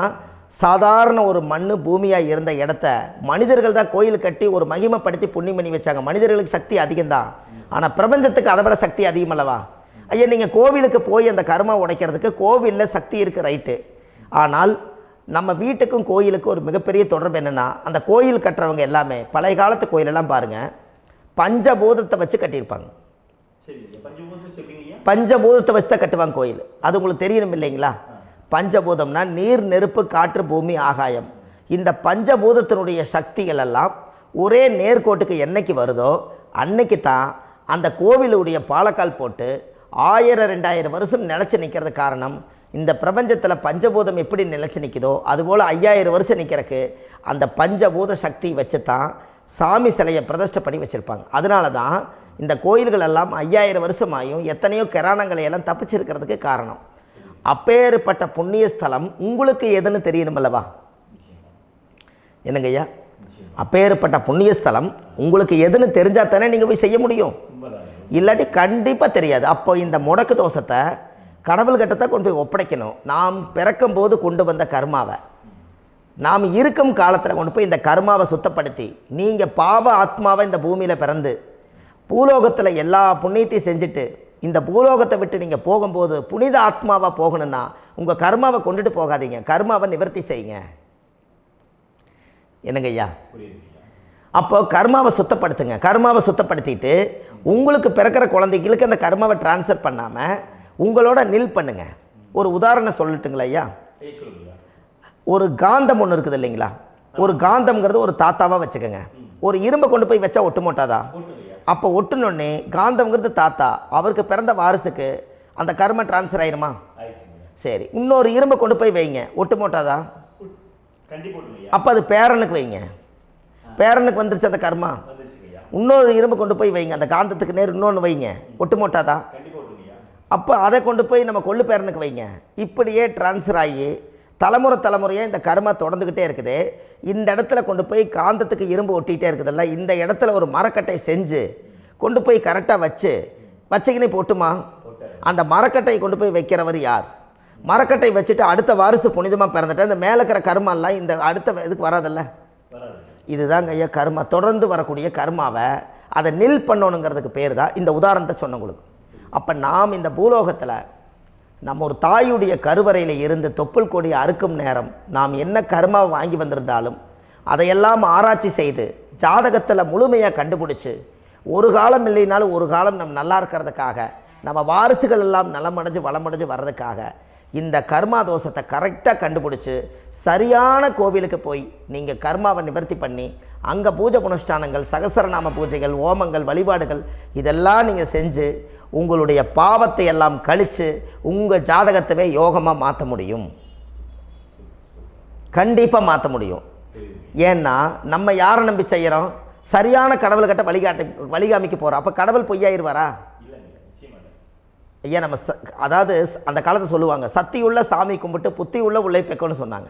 A: சாதாரண ஒரு மண் பூமியாக இருந்த இடத்த மனிதர்கள் தான் கோயில் கட்டி ஒரு மகிமைப்படுத்தி புண்ணியம் பண்ணி வச்சாங்க. மனிதர்களுக்கு சக்தி அதிகம்தான், ஆனால் பிரபஞ்சத்துக்கு அதை விட சக்தி அதிகம் அல்லவா? ஐயா, நீங்கள் கோவிலுக்கு போய் அந்த கர்மா உடைக்கிறதுக்கு கோவிலில் சக்தி இருக்குது, ரைட்டு. ஆனால் நம்ம வீட்டுக்கும் கோயிலுக்கும் ஒரு மிகப்பெரிய தொடர்பு என்னென்னா, அந்த கோயில் கட்டுறவங்க எல்லாமே பழைய காலத்து கோயிலெல்லாம் பாருங்கள், பஞ்சபூதத்தை வச்சு கட்டியிருப்பாங்க. பஞ்சபூதத்தை வச்சு தான் கட்டுவாங்க கோயில். அது உங்களுக்கு தெரியணும் இல்லைங்களா? பஞ்சபூதம்னா நீர், நெருப்பு, காற்று, பூமி, ஆகாயம். இந்த பஞ்சபூதத்தினுடைய சக்திகள் எல்லாம் ஒரே நேர்கோட்டுக்கு என்னைக்கு வருதோ அன்னைக்கு தான் அந்த கோவிலுடைய பாலக்கால் போட்டு 1000-2000 வருஷம் நிலச்சி நிற்கிறது. காரணம், இந்த பிரபஞ்சத்தில் பஞ்சபூதம் எப்படி நிலச்சி நிற்குதோ அதுபோல் 5000 வருஷம் நிற்கிறதுக்கு அந்த பஞ்சபூத சக்தி வச்சு தான் சாமி சிலையை பிரதிஷ்டை பண்ணி வச்சுருப்பாங்க. அதனால தான் இந்த கோயில்கள் எல்லாம் 5000 வருஷமாயும் எத்தனையோ கிராணங்களை எல்லாம் தப்பிச்சிருக்கிறதுக்கு காரணம். அப்பேற்பட்ட புண்ணிய ஸ்தலம் உங்களுக்கு எதுன்னு தெரியணும் அல்லவா? என்னங்க ஐயா? அப்பேற்பட்ட புண்ணிய ஸ்தலம் உங்களுக்கு எதுன்னு தெரிஞ்சால் தானே நீங்கள் போய் செய்ய முடியும், இல்லாட்டி கண்டிப்பாக தெரியாது. அப்போ இந்த முடக்கு தோஷத்தை கடவுள்கிட்ட கொண்டு போய் ஒப்படைக்கணும். நாம் பிறக்கும் போது கொண்டு வந்த கர்மாவை நாம் இருக்கும் காலத்தில் கொண்டு போய் இந்த கர்மாவை சுத்தப்படுத்தி, நீங்கள் பாவ ஆத்மாவை இந்த பூமியில் பிறந்து பூலோகத்தில் எல்லா புண்ணியத்தையும் செஞ்சுட்டு இந்த பூலோகத்தை விட்டு நீங்கள் போகும்போது புனித ஆத்மாவாக போகணுன்னா உங்கள் கர்மாவை கொண்டுட்டு போகாதீங்க, கர்மாவை நிவர்த்தி செய்யுங்க. என்னங்க ஐயா? அப்போ கர்மாவை சுத்தப்படுத்துங்க. கர்மாவை சுத்தப்படுத்திட்டு உங்களுக்கு பிறக்கிற குழந்தைகளுக்கு அந்த கர்மாவை டிரான்ஸ்ஃபர் பண்ணாமல் உங்களோட நில் பண்ணுங்க. ஒரு உதாரணம் சொல்லட்டுங்களா ஐயா? ஒரு காந்தம் ஒன்று இருக்குது இல்லைங்களா? ஒரு காந்தம்ங்கிறது ஒரு தாத்தாவாக வச்சுக்கோங்க. ஒரு இரும்பை கொண்டு போய் வச்சா ஒட்டு மோட்டாதா? அப்போ ஒட்டுனோடனே காந்தம்ங்கிறது தாத்தா, அவருக்கு பிறந்த வாரிசுக்கு அந்த கர்ம டிரான்ஸ்ஃபர் ஆயிருமா? சரி, இன்னொரு இரும்பை கொண்டு போய் வைங்க, ஒட்டு மோட்டாதா? அப்போ அது பேரனுக்கு வைங்க, பேரனுக்கு வந்துருச்சு அந்த கர்மா. இன்னொரு இரும்பை கொண்டு போய் வைங்க, அந்த காந்தத்துக்கு நேர் இன்னொன்று வைங்க, ஒட்டு மோட்டாதா? அப்போ அதை கொண்டு போய் நம்ம கொள்ளு பேரனுக்கு வைங்க. இப்படியே டிரான்ஸ்ஃபர் ஆகி தலைமுறையாக இந்த கர்மா தொடர்ந்துக்கிட்டே இருக்குது. இந்த இடத்துல கொண்டு போய் காந்தத்துக்கு இரும்பு ஒட்டிகிட்டே இருக்குதுல்ல, இந்த இடத்துல ஒரு மரக்கட்டை செஞ்சு கொண்டு போய் கரெக்டாக வச்சுக்கினே போட்டுமா? அந்த மரக்கட்டையை கொண்டு போய் வைக்கிறவர் யார்? மரக்கட்டை வச்சுட்டு அடுத்த வாரிசு புனிதமாக பிறந்துட்டு அந்த மேலே இருக்கிற கர்மாலாம் இந்த அடுத்த இதுக்கு வராதில்ல. இதுதாங்க ஐயா கர்மா. தொடர்ந்து வரக்கூடிய கர்மாவை அதை நில் பண்ணணுங்கிறதுக்கு பேர் தான் இந்த உதாரணத்தை சொன்னவங்களுக்கு. அப்போ நாம் இந்த பூலோகத்தில் நம்ம ஒரு தாயுடைய கருவறையில் இருந்து தொப்புள் கொடி அறுக்கும் நேரம் நாம் என்ன கர்மாவை வாங்கி வந்திருந்தாலும் அதையெல்லாம் ஆராய்ச்சி செய்து ஜாதகத்தில் முழுமையாக கண்டுபிடிச்சி ஒரு காலம் இல்லைனாலும் ஒரு காலம் நம்ம நல்லா இருக்கிறதுக்காக, நம்ம வாரிசுகள் எல்லாம் நலமடைஞ்சு வளமடைஞ்சு வர்றதுக்காக இந்த கர்மா தோஷத்தை கரெக்டாக கண்டுபிடிச்சி சரியான கோவிலுக்கு போய் நீங்கள் கர்மாவை நிவர்த்தி பண்ணி அங்கே பூஜை புனஸ்தானங்கள், சகசரநாம பூஜைகள், ஓமங்கள், வழிபாடுகள் இதெல்லாம் நீங்கள் செஞ்சு உங்களுடைய பாவத்தை எல்லாம் கழித்து உங்கள் ஜாதகத்தவே யோகமாக மாற்ற முடியும். கண்டிப்பாக மாற்ற முடியும். ஏன்னா நம்ம யாரை நம்பி செய்கிறோம்? சரியான கடவுள்கிட்ட வழிகாமிக்க போகிறோம். அப்போ கடவுள் பொய்யாயிருவாரா? ஐயா நம்ம அதாவது அந்த காலத்தை சொல்லுவாங்க, சத்தியுள்ள சாமி கும்பிட்டு புத்தி உள்ள உள்ளே பெக்கணும்னு சொன்னாங்க.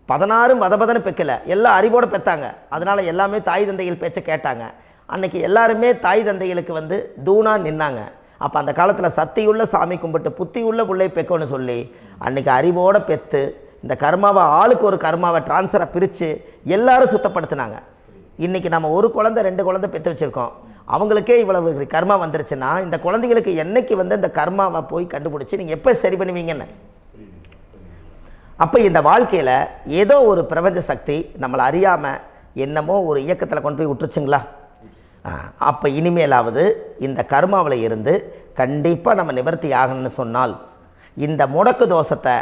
A: 16 வதபதன்னு பெக்கலை, எல்லாம் அறிவோடு பெற்றாங்க. அதனால் எல்லாமே தாய் தந்தைகள் பேச்சை கேட்டாங்க. அன்றைக்கி எல்லாருமே தாய் தந்தைகளுக்கு தூணாக நின்னாங்க. அப்போ அந்த காலத்தில் சத்தியுள்ள சாமி கும்பிட்டு புத்தி உள்ள உள்ளே பெக்கணும்னு சொல்லி அன்றைக்கி அறிவோடு பெற்று இந்த கர்மாவை ஆளுக்கு ஒரு கர்மாவை டிரான்ஸ்ஃபரை பிரித்து எல்லாரும் சுத்தப்படுத்தினாங்க. இன்றைக்கி நம்ம ஒரு குழந்தை 2 குழந்தை பெற்று வச்சுருக்கோம். அவங்களுக்கே இவ்வளவு கர்மா வந்துருச்சுன்னா இந்த குழந்தைகளுக்கு என்னைக்கு இந்த கர்மாவை போய் கண்டுபிடிச்சி நீங்கள் எப்போ சரி பண்ணுவீங்கன்னு. அப்போ இந்த வாழ்க்கையில் ஏதோ ஒரு பிரபஞ்ச சக்தி நம்மளை அறியாமல் என்னமோ ஒரு இயக்கத்தில் கொண்டு போய் விட்டுருச்சுங்களா? அப்போ இனிமேலாவது இந்த கர்மாவில் இருந்து கண்டிப்பாக நம்ம நிவர்த்தி ஆகணும்னு சொன்னால் இந்த முடக்கு தோஷத்தை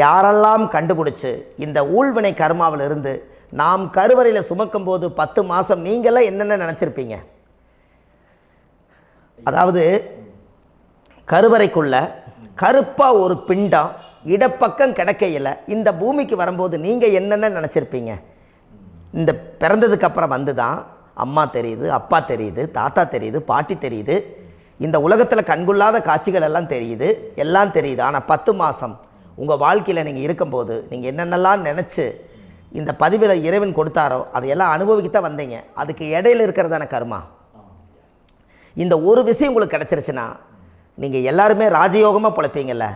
A: யாரெல்லாம் கண்டுபிடிச்சி இந்த ஊழ்வினை கர்மாவில் இருந்து நாம் கருவறையில் சுமக்கும் போது 10 மாதம் நீங்களாம் என்னென்ன நினச்சிருப்பீங்க? அதாவது கருவறைக்குள்ள கருப்பாக ஒரு பிண்டம் இடப்பக்கம் கிடக்கையில் இந்த பூமிக்கு வரும்போது நீங்கள் என்னென்ன நினச்சிருப்பீங்க? இந்த பிறந்ததுக்கு அப்புறம் வந்து தான் அம்மா தெரியுது, அப்பா தெரியுது, தாத்தா தெரியுது, பாட்டி தெரியுது, இந்த உலகத்தில் கண்கொள்ளாத காட்சிகள் எல்லாம் தெரியுது, எல்லாம் தெரியுது. ஆனால் 10 மாதம் உங்கள் வாழ்க்கையில் நீங்கள் இருக்கும்போது நீங்கள் என்னென்னலாம் நினச்சி இந்த பதிவில் இறைவன் கொடுத்தாரோ அதையெல்லாம் அனுபவிக்கத்தான் வந்தீங்க. அதுக்கு இடையில இருக்கிறதான கர்மா. இந்த ஒரு விஷயம் உங்களுக்கு கிடச்சிருச்சுன்னா நீங்கள் எல்லாருமே ராஜயோகமாக பிழைப்பீங்கள்ல.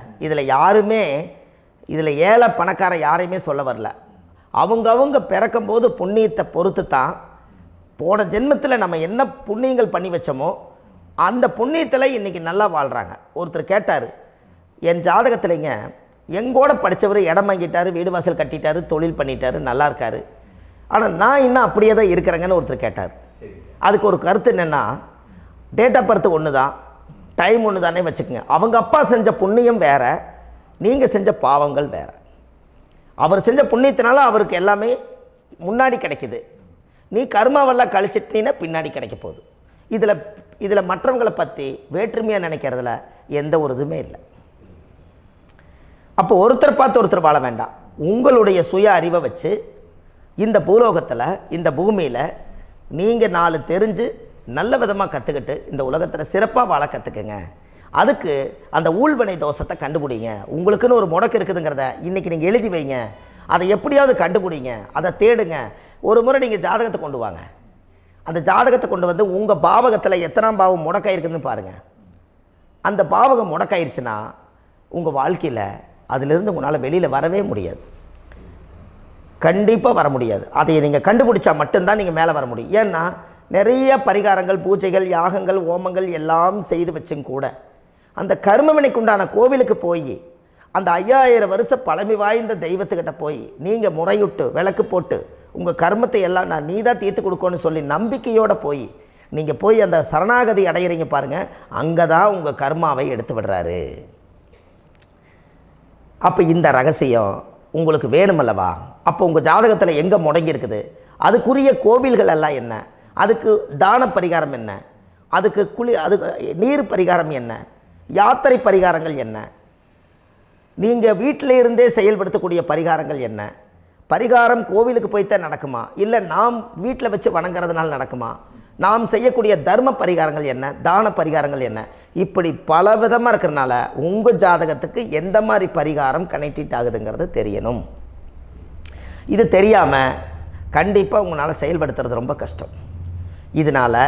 A: இதில் ஏழை பணக்கார யாரையுமே சொல்ல வரல. அவங்க பிறக்கும்போது புண்ணியத்தை பொறுத்து தான் போன ஜென்மத்தில் நம்ம என்ன புண்ணியங்கள் பண்ணி வச்சோமோ அந்த புண்ணியத்தில் இன்றைக்கி நல்லா வாழ்கிறாங்க. ஒருத்தர் கேட்டார், என் ஜாதகத்தில்ங்க எங்கூட படித்தவர் இடம் வாங்கிட்டார், வீடு வாசல் கட்டிட்டார், தொழில் பண்ணிட்டார், நல்லா இருக்கார், ஆனால் நான் இன்னும் அப்படியே தான் இருக்கிறேங்கன்னு ஒருத்தர் கேட்டார். அதுக்கு ஒரு கருத்து என்னென்னா, டேட் ஆஃப் பர்த் ஒன்று தான், டைம் ஒன்று தானே வச்சுக்கோங்க. அவங்க அப்பா செஞ்ச புண்ணியம் வேறு, நீங்கள் செஞ்ச பாவங்கள் வேறு. அவர் செஞ்ச புண்ணியத்தினால அவருக்கு எல்லாமே முன்னாடி கிடைக்குது. நீ கர்மாவெல்லாம் கழிச்சிட்டீன்னா பின்னாடி கிடைக்க போகுது. இதில் மற்றவங்களை பற்றி வேற்றுமையாக நினைக்கிறதுல எந்த ஒரு இதுவுமே இல்லை. அப்போ ஒருத்தர் பார்த்து ஒருத்தர் வாழ வேண்டாம். உங்களுடைய சுய அறிவை வச்சு இந்த பூலோகத்தில் இந்த பூமியில் நீங்கள் 4 தெரிஞ்சு நல்ல விதமாக கற்றுக்கிட்டு இந்த உலகத்தில் சிறப்பாக வாழ கற்றுக்குங்க. அதுக்கு அந்த ஊழ்வினை தோஷத்தை கண்டுபிடிங்க. உங்களுக்குன்னு ஒரு முடக்கு இருக்குதுங்கிறத இன்றைக்கி நீங்கள் எழுதி வைங்க. அதை எப்படியாவது கண்டுபிடிங்க, அதை தேடுங்க. ஒரு முறை நீங்கள் ஜாதகத்தை கொண்டு வாங்க. அந்த ஜாதகத்தை கொண்டு வந்து உங்கள் பாவகத்தில் எத்தனாம் பாவம் முடக்காயிருக்குதுன்னு பாருங்கள். அந்த பாவகம் முடக்காயிருச்சுன்னா உங்கள் வாழ்க்கையில் அதிலிருந்து உங்களால் வெளியில் வரவே முடியாது, கண்டிப்பாக வர முடியாது. அதை நீங்கள் கண்டுபிடிச்சா மட்டும்தான் நீங்கள் மேலே வர முடியும். ஏன்னா நிறைய பரிகாரங்கள், பூஜைகள், யாகங்கள், ஓமங்கள் எல்லாம் செய்து வச்சும் கூட அந்த கர்மவினைக்கு உண்டான கோவிலுக்கு போய் அந்த 5000 வருஷ பழமை வாய்ந்த தெய்வத்துக்கிட்ட போய் நீங்கள் முறையிட்டு விளக்கு போட்டு உங்கள் கர்மத்தை எல்லாம் நான் நீ தான் தீர்த்து கொடுக்கணும்னு சொல்லி நம்பிக்கையோடு நீங்கள் போய் அந்த சரணாகதி அடையிறீங்க பாருங்கள், அங்கே தான் உங்கள் கர்மாவை எடுத்து விடுறாரு. அப்போ இந்த ரகசியம் உங்களுக்கு வேணுமல்லவா? அப்போ உங்கள் ஜாதகத்தில் எங்கே முடங்கி அதுக்குரிய கோவில்கள் எல்லாம் என்ன, அதுக்கு தான பரிகாரம் என்ன, அதுக்கு நீர் பரிகாரம் என்ன, யாத்திரை பரிகாரங்கள் என்ன, நீங்கள் வீட்டில் இருந்தே செயல்படுத்தக்கூடிய பரிகாரங்கள் என்ன, பரிகாரம் கோவிலுக்கு போய்த்தான் நடக்குமா, இல்லை நாம் வீட்டில் வச்சு வணங்குறதுனால நடக்குமா, நாம் செய்யக்கூடிய தர்ம பரிகாரங்கள் என்ன, தான பரிகாரங்கள் என்ன, இப்படி பல விதமாக இருக்கிறனால உங்கள் ஜாதகத்துக்கு எந்த மாதிரி பரிகாரம் கனெக்ட் ஆகுதுங்கிறது தெரியணும். இது தெரியாமல் கண்டிப்பாக உங்களால் செயல்படுத்துறது ரொம்ப கஷ்டம். இதனால்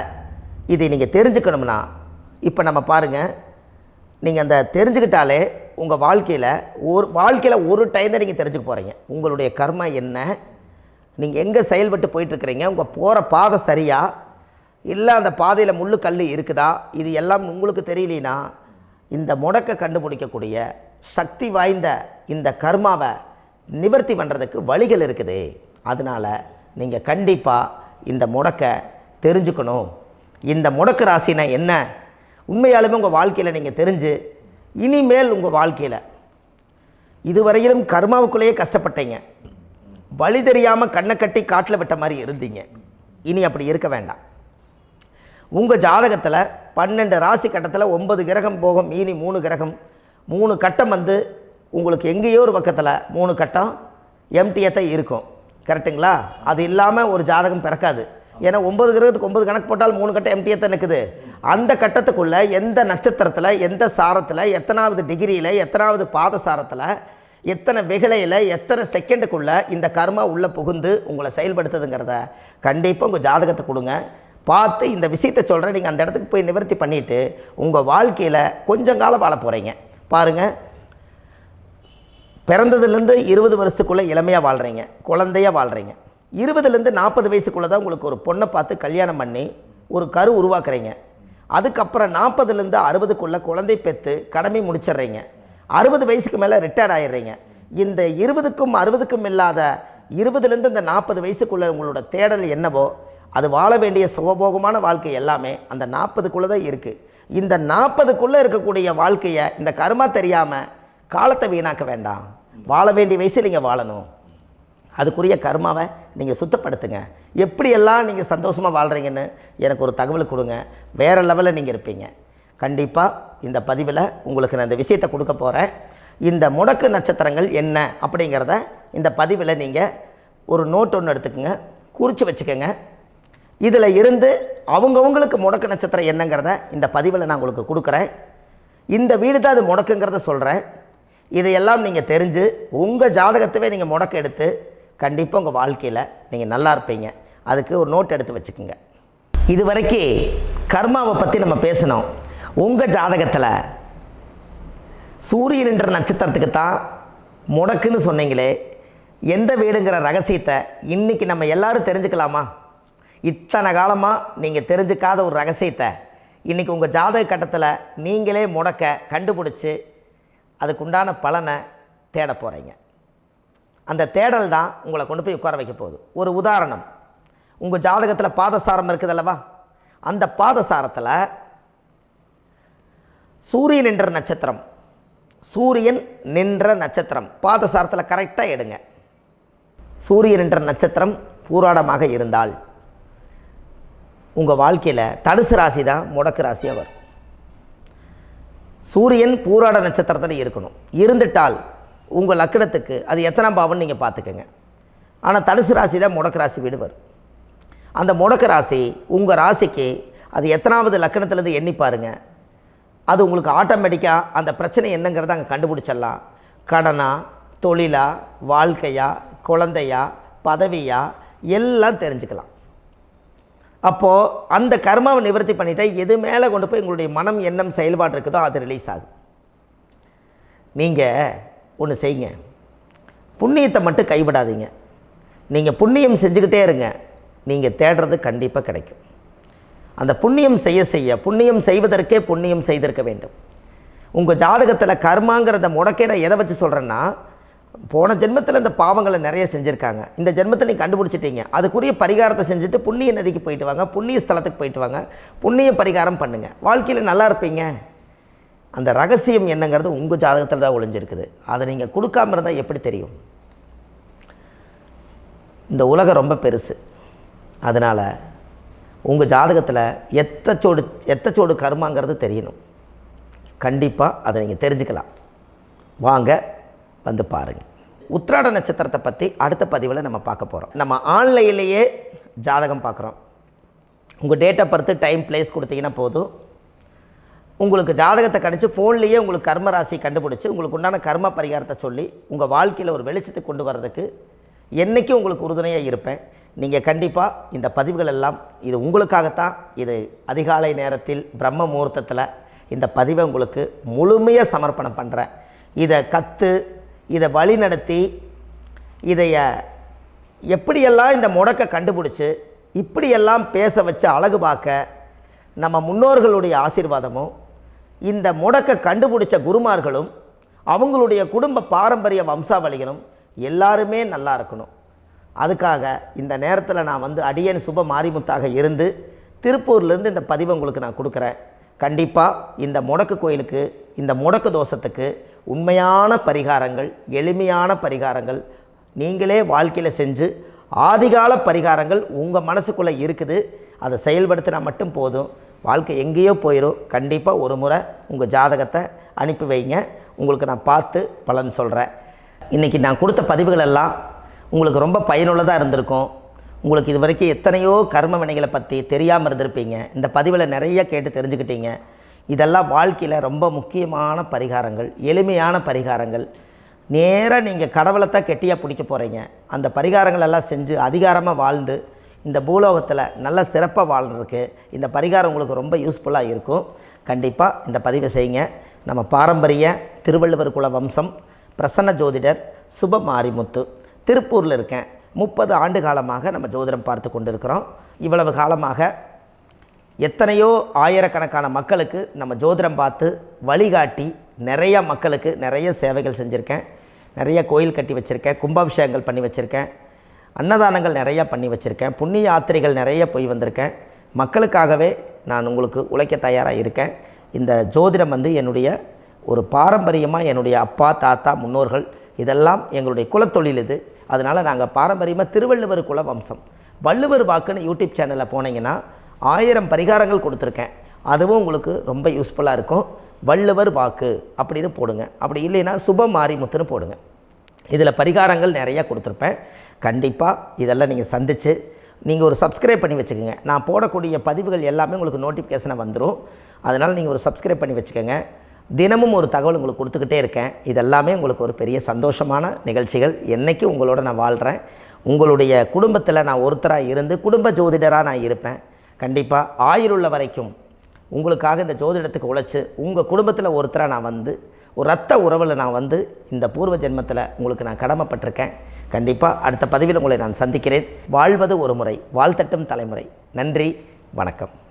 A: இதை நீங்கள் தெரிஞ்சுக்கணும்னா இப்போ நம்ம பாருங்கள், நீங்கள் அந்த தெரிஞ்சுக்கிட்டாலே உங்கள் வாழ்க்கையில் ஒரு டைம் தான் நீங்கள் தெரிஞ்சுக்க போகிறீங்க. உங்களுடைய கர்மா என்ன, நீங்கள் எங்கே செயல்பட்டு போயிட்டுருக்கிறீங்க, உங்கள் போகிற பாதை சரியா இல்லை அந்த பாதையில் முள்ளு கல் இருக்குதா, இது எல்லாம் உங்களுக்கு தெரியலனா இந்த முடக்கை கண்டுபிடிக்கக்கூடிய சக்தி வாய்ந்த இந்த கர்மாவை நிவர்த்தி பண்ணுறதுக்கு வழிகள் இருக்குது. அதனால் நீங்கள் கண்டிப்பாக இந்த முடக்கை தெரிஞ்சுக்கணும். இந்த முடக்கு ராசினா என்ன உண்மையாலுமே உங்கள் வாழ்க்கையில் நீங்கள் தெரிஞ்சு இனிமேல் உங்கள் வாழ்க்கையில் இதுவரையிலும் கர்மாவுக்குள்ளேயே கஷ்டப்பட்டீங்க, வழி தெரியாமல் கண்ணை கட்டி காட்டில் விட்ட மாதிரி இருந்தீங்க. இனி அப்படி இருக்க வேண்டாம். உங்கள் ஜாதகத்தில் 12 ராசி கட்டத்தில் 9 கிரகம் போகும், மீனி 3 கிரகம், 3 கட்டம் உங்களுக்கு எங்கேயோ ஒரு பக்கத்தில் 3 கட்டம் எம்டியாக தான் இருக்கும். கரெக்டுங்களா? அது இல்லாமல் ஒரு ஜாதகம் பிறக்காது. ஏன்னா 9 கிரகத்துக்கு 9 கணக்கு போட்டால் 3 கட்டம் எம்டியாக தான் நிற்குது. அந்த கட்டத்துக்குள்ளே எந்த நட்சத்திரத்தில், எந்த சாரத்தில், எத்தனாவது டிகிரியில், எத்தனாவது பாதசாரத்தில், எத்தனை வெகுளையில், எத்தனை செகண்டுக்குள்ளே இந்த கர்மா உள்ளே புகுந்து உங்களை செயல்படுத்துதுங்கிறத கண்டிப்பாக உங்கள் ஜாதகத்தை கொடுங்க. பார்த்து இந்த விஷயத்தை சொல்கிறேன், நீங்கள் அந்த இடத்துக்கு போய் நிவர்த்தி பண்ணிவிட்டு உங்கள் வாழ்க்கையில் கொஞ்சம் காலம் வாழ போகிறீங்க. பாருங்கள், பிறந்ததுலேருந்து 20 வருஷத்துக்குள்ளே இளமையாக வாழ்கிறீங்க, குழந்தையாக வாழ்கிறீங்க. 20லேருந்து 40 வயசுக்குள்ளே தான் உங்களுக்கு ஒரு பொண்ணை பார்த்து கல்யாணம் பண்ணி ஒரு கரு உருவாக்குறீங்க. அதுக்கப்புறம் 40லேருந்து 60க்குள்ளே குழந்தை பெற்று கடமை முடிச்சிடுறீங்க. 60 வயசுக்கு மேலே ரிட்டையர்ட் ஆகிடுறீங்க. இந்த 20க்கும் 60க்கும் இல்லாத 20லேருந்து இந்த 40 வயசுக்குள்ளே உங்களோட தேடல் என்னவோ அது வாழ வேண்டிய சுகபோகமான வாழ்க்கை எல்லாமே அந்த 40க்குள்ளே தான் இருக்குது. இந்த 40க்குள்ளே இருக்கக்கூடிய வாழ்க்கையை இந்த கர்மா தெரியாமல் காலத்தை வீணாக்க வேண்டாம். வாழ வேண்டிய வயசில் நீங்கள் வாழணும். அதுக்குரிய கர்மாவை நீங்கள் சுத்தப்படுத்துங்க. எப்படியெல்லாம் நீங்கள் சந்தோஷமாக வாழ்கிறீங்கன்னு எனக்கு ஒரு தகவல் கொடுங்க. வேறு லெவலில் நீங்கள் இருப்பீங்க. கண்டிப்பாக இந்த பதிவில் உங்களுக்கு நான் இந்த விஷயத்தை கொடுக்க போகிறேன். இந்த முடக்கு நட்சத்திரங்கள் என்ன அப்படிங்கிறத இந்த பதிவில் நீங்கள் ஒரு நோட் ஒன்று எடுத்துக்கோங்க, குறித்து வச்சுக்கோங்க. இதில் இருந்து அவங்கவுங்களுக்கு முடக்கு நட்சத்திரம் என்னங்கிறத இந்த பதிவில் நான் உங்களுக்கு கொடுக்குறேன். இந்த வீடு தான் அது முடக்குங்கிறத சொல்கிறேன். இதையெல்லாம் நீங்கள் தெரிஞ்சு உங்கள் ஜாதகத்தவே நீங்கள் முடக்கு எடுத்து கண்டிப்பாக உங்கள் வாழ்க்கையில் நீங்கள் நல்லா இருப்பீங்க. அதுக்கு ஒரு நோட் எடுத்து வச்சுக்கோங்க. இது வரைக்கும் கர்மாவை பற்றி நம்ம பேசினோம். உங்கள் ஜாதகத்தில் சூரியன் என்ற நட்சத்திரத்துக்கு தான் முடக்குன்னு சொன்னீங்களே, எந்த வீடுங்கிற ரகசியத்தை இன்றைக்கி நம்ம எல்லோரும் தெரிஞ்சுக்கலாமா? இத்தனை காலமாக நீங்கள் தெரிஞ்சுக்காத ஒரு ரகசியத்தை இன்றைக்கி உங்கள் ஜாதக கட்டத்தில் நீங்களே முடக்க கண்டுபிடிச்சி அதுக்குண்டான பலனை தேட போகிறீங்க. அந்த தேடல் தான் உங்களை கொண்டு போய் உட்கார வைக்க போகுது. ஒரு உதாரணம், உங்கள் ஜாதகத்தில் பாதசாரம் இருக்குது அல்லவா? அந்த பாதசாரத்தில் சூரியன் என்ற நட்சத்திரம், சூரியன் நின்ற நட்சத்திரம் பாதசாரத்தில் கரெக்டாக எடுங்க. சூரியன் என்ற நட்சத்திரம் பூராடமாக இருந்தால் உங்கள் வாழ்க்கையில் தனுசு ராசி தான் முடக்கு ராசியாக வரும். சூரியன் பூராட நட்சத்திரத்தில் இருக்கணும். இருந்துட்டால் உங்கள் லக்னத்துக்கு அது எத்தனாம் பாவம்னு நீங்கள் பார்த்துக்கோங்க. ஆனால் தனுசு ராசி தான் முடக்கு ராசி வீடு வரும். அந்த முடக்கு ராசி உங்கள் ராசிக்கு அது எத்தனாவது லக்னத்துலேருந்து எண்ணி பாருங்கள். அது உங்களுக்கு ஆட்டோமேட்டிக்காக அந்த பிரச்சனை என்னங்கிறத அங்கே கண்டுபிடிச்சிடலாம். கடனா, தொழிலா, வாழ்க்கையா, குழந்தையா, பதவியா எல்லாம் தெரிஞ்சுக்கலாம். அப்போது அந்த கர்மாவை நிவர்த்தி பண்ணிவிட்டு எது மேலே கொண்டு போய் உங்களுடைய மனம் எண்ணம் செயல்பாடு இருக்குதோ அது ரிலீஸ் ஆகும். நீங்கள் ஒன்று செய்யுங்க, புண்ணியத்தை மட்டும் கைவிடாதீங்க. நீங்கள் புண்ணியம் செஞ்சுக்கிட்டே இருங்க, நீங்கள் தேடுறது கண்டிப்பாக கிடைக்கும். அந்த புண்ணியம் செய்ய புண்ணியம் செய்வதற்கே புண்ணியம் செய்திருக்க வேண்டும். உங்கள் ஜாதகத்தில் கர்மாங்கிறத முடக்கே நான் எதை வச்சு சொல்கிறேன்னா, போன ஜென்மத்தில் இந்த பாவங்களை நிறைய செஞ்சுருக்காங்க. இந்த ஜென்மத்தில் நீங்கள் கண்டுபிடிச்சிட்டீங்க. அதுக்குரிய பரிகாரத்தை செஞ்சுட்டு புண்ணிய நதிக்கு போயிட்டு வாங்க, புண்ணிய ஸ்தலத்துக்கு போயிட்டு வாங்க, புண்ணிய பரிகாரம் பண்ணுங்கள். வாழ்க்கையில் நல்லா இருப்பீங்க. அந்த ரகசியம் என்னங்கிறது உங்கள் ஜாதகத்தில் தான் ஒளிஞ்சிருக்குது. அதை நீங்கள் கொடுக்காம இருந்தால் எப்படி தெரியும்? இந்த உலகம் ரொம்ப பெருசு. அதனால் உங்கள் ஜாதகத்தில் எத்தச்சோடு கர்மாங்கிறது தெரியணும். கண்டிப்பாக அதை நீங்கள் தெரிஞ்சுக்கலாம். வாங்க வந்து பாருங்கள். உத்திராட நட்சத்திரத்தை பற்றி அடுத்த பதிவில் நம்ம பார்க்க போகிறோம். நம்ம ஆன்லைன்லேயே ஜாதகம் பார்க்குறோம். உங்கள் date of birth, time, place கொடுத்தீங்கன்னா போதும். உங்களுக்கு ஜாதகத்தை கணிச்சு ஃபோன்லேயே உங்களுக்கு கர்ம ராசி கண்டுபிடிச்சி உங்களுக்கு உண்டான கர்ம பரிகாரத்தை சொல்லி உங்கள் வாழ்க்கையில் ஒரு வெளிச்சத்தை கொண்டு வர்றதுக்கு என்றைக்கும் உங்களுக்கு உறுதுணையாக இருப்பேன். நீங்கள் கண்டிப்பாக இந்த பதிவுகள் எல்லாம் இது உங்களுக்காகத்தான். இது அதிகாலை நேரத்தில் பிரம்ம முகூர்த்தத்தில் இந்த பதிவை உங்களுக்கு முழுமையாக சமர்ப்பணம் பண்ணுறேன். இதை இதை வழி நடத்தி இதைய எப்படியெல்லாம் இந்த முடக்கை கண்டுபிடிச்சி இப்படியெல்லாம் பேச வச்சு அழகு பார்க்க நம்ம முன்னோர்களுடைய ஆசீர்வாதமும் இந்த முடக்கை கண்டுபிடிச்ச குருமார்களும் அவங்களுடைய குடும்ப பாரம்பரிய வம்சாவளிகளும் எல்லாருமே நல்லா இருக்கணும். அதுக்காக இந்த நேரத்தில் நான் வந்து அடியேன் சுப மாரிமுத்தாக இருந்து திருப்பூர்லேருந்து இந்த பதிவை உங்களுக்கு நான் கொடுக்குறேன். கண்டிப்பாக இந்த முடக்கு கோயிலுக்கு, இந்த முடக்கு தோஷத்துக்கு உண்மையான பரிகாரங்கள், எளிமையான பரிகாரங்கள் நீங்களே வாழ்க்கையில் செஞ்சு ஆதிகால பரிகாரங்கள் உங்கள் மனசுக்குள்ளே இருக்குது. அதை செயல்படுத்தினா மட்டும் போதும், வாழ்க்கை எங்கேயோ போயிடும். கண்டிப்பாக ஒரு முறை உங்கள் ஜாதகத்தை அனுப்பி வைங்க, உங்களுக்கு நான் பார்த்து பலன் சொல்கிறேன். இன்றைக்கி நான் கொடுத்த பதிவுகள் எல்லாம் உங்களுக்கு ரொம்ப பயனுள்ளதாக இருந்திருக்கும். உங்களுக்கு இது வரைக்கும் எத்தனையோ கர்ம வினைகளை பற்றி தெரியாமல் இருந்திருப்பீங்க. இந்த பதிவில் நிறைய கேட்டு தெரிஞ்சுக்கிட்டீங்க. இதெல்லாம் வாழ்க்கையில் ரொம்ப முக்கியமான பரிகாரங்கள், எளிமையான பரிகாரங்கள். நேராக நீங்கள் கடவுளை தான் கெட்டியாக பிடிக்க போகிறீங்க. அந்த பரிகாரங்கள் எல்லாம் செஞ்சு அதிகாரமாக வாழ்ந்து இந்த பூலோகத்தில் நல்ல சிறப்பாக வாழ்கிறதுக்கு இந்த பரிகாரம் உங்களுக்கு ரொம்ப யூஸ்ஃபுல்லாக இருக்கும். கண்டிப்பாக இந்த பதிவை செய்யுங்க. நம்ம பாரம்பரிய திருவள்ளுவர் குல வம்சம், பிரசன்ன ஜோதிடர் சுப மாரிமுத்து, திருப்பூரில் இருக்கேன். 30 ஆண்டு காலமாக நம்ம ஜோதிடம் பார்த்து கொண்டு இருக்கிறோம். இவ்வளவு காலமாக எத்தனையோ ஆயிரக்கணக்கான மக்களுக்கு நம்ம ஜோதிடம் பார்த்து வழிகாட்டி நிறைய மக்களுக்கு நிறைய சேவைகள் செஞ்சுருக்கேன். நிறைய கோயில் கட்டி வச்சுருக்கேன், கும்பாபிஷேகங்கள் பண்ணி வச்சுருக்கேன், அன்னதானங்கள் நிறையா பண்ணி வச்சுருக்கேன், புண்ணிய யாத்திரைகள் நிறைய போய் வந்திருக்கேன். மக்களுக்காகவே நான் உங்களுக்கு உழைக்க தயாராக இருக்கேன். இந்த ஜோதிடம் வந்து என்னுடைய ஒரு பாரம்பரியமாக என்னுடைய அப்பா தாத்தா முன்னோர்கள் இதெல்லாம் எங்களுடைய குலத்தொழில். இது அதனால் நாங்கள் பாரம்பரியமாக திருவள்ளுவர் குல வம்சம். வள்ளுவர் வாக்குன்னு யூடியூப் சேனலில் போனீங்கன்னா 1000 பரிகாரங்கள் கொடுத்துருக்கேன். அதுவும் உங்களுக்கு ரொம்ப யூஸ்ஃபுல்லாக இருக்கும். வள்ளுவர் வாக்கு அப்படின்னு போடுங்க. அப்படி இல்லைன்னா சுப மாரிமுத்துன்னு போடுங்க. இதில் பரிகாரங்கள் நிறையா கொடுத்துருப்பேன். கண்டிப்பாக இதெல்லாம் நீங்கள் சந்தித்து நீங்கள் ஒரு சப்ஸ்கிரைப் பண்ணி வச்சுக்கோங்க. நான் போடக்கூடிய பதிவுகள் எல்லாமே உங்களுக்கு நோட்டிஃபிகேஷனை வந்துடும். அதனால் நீங்கள் ஒரு சப்ஸ்கிரைப் பண்ணி வச்சுக்கோங்க. தினமும் ஒரு தகவல் உங்களுக்கு கொடுத்துக்கிட்டே இருக்கேன். இதெல்லாமே உங்களுக்கு ஒரு பெரிய சந்தோஷமான நிகழ்ச்சிகள். என்றைக்கும் உங்களோட நான் வாழ்கிறேன். உங்களுடைய குடும்பத்தில் நான் ஒருத்தராக இருந்து குடும்ப ஜோதிடராக நான் இருப்பேன். கண்டிப்பாக ஆயுளுள்ள வரைக்கும் உங்களுக்காக இந்த ஜோதிடத்துக்கு உழைச்சி உங்கள் குடும்பத்தில் ஒருத்தராக நான் வந்து ஒரு ரத்த உறவில் நான் வந்து இந்த பூர்வ ஜென்மத்தில் உங்களுக்கு நான் கடமைப்பட்டிருக்கேன். கண்டிப்பாக அடுத்த பதிவில் உங்களை நான் சந்திக்கிறேன். வாழ்வது ஒரு முறை, வாழ்த்தட்டும் தலைமுறை. நன்றி, வணக்கம்.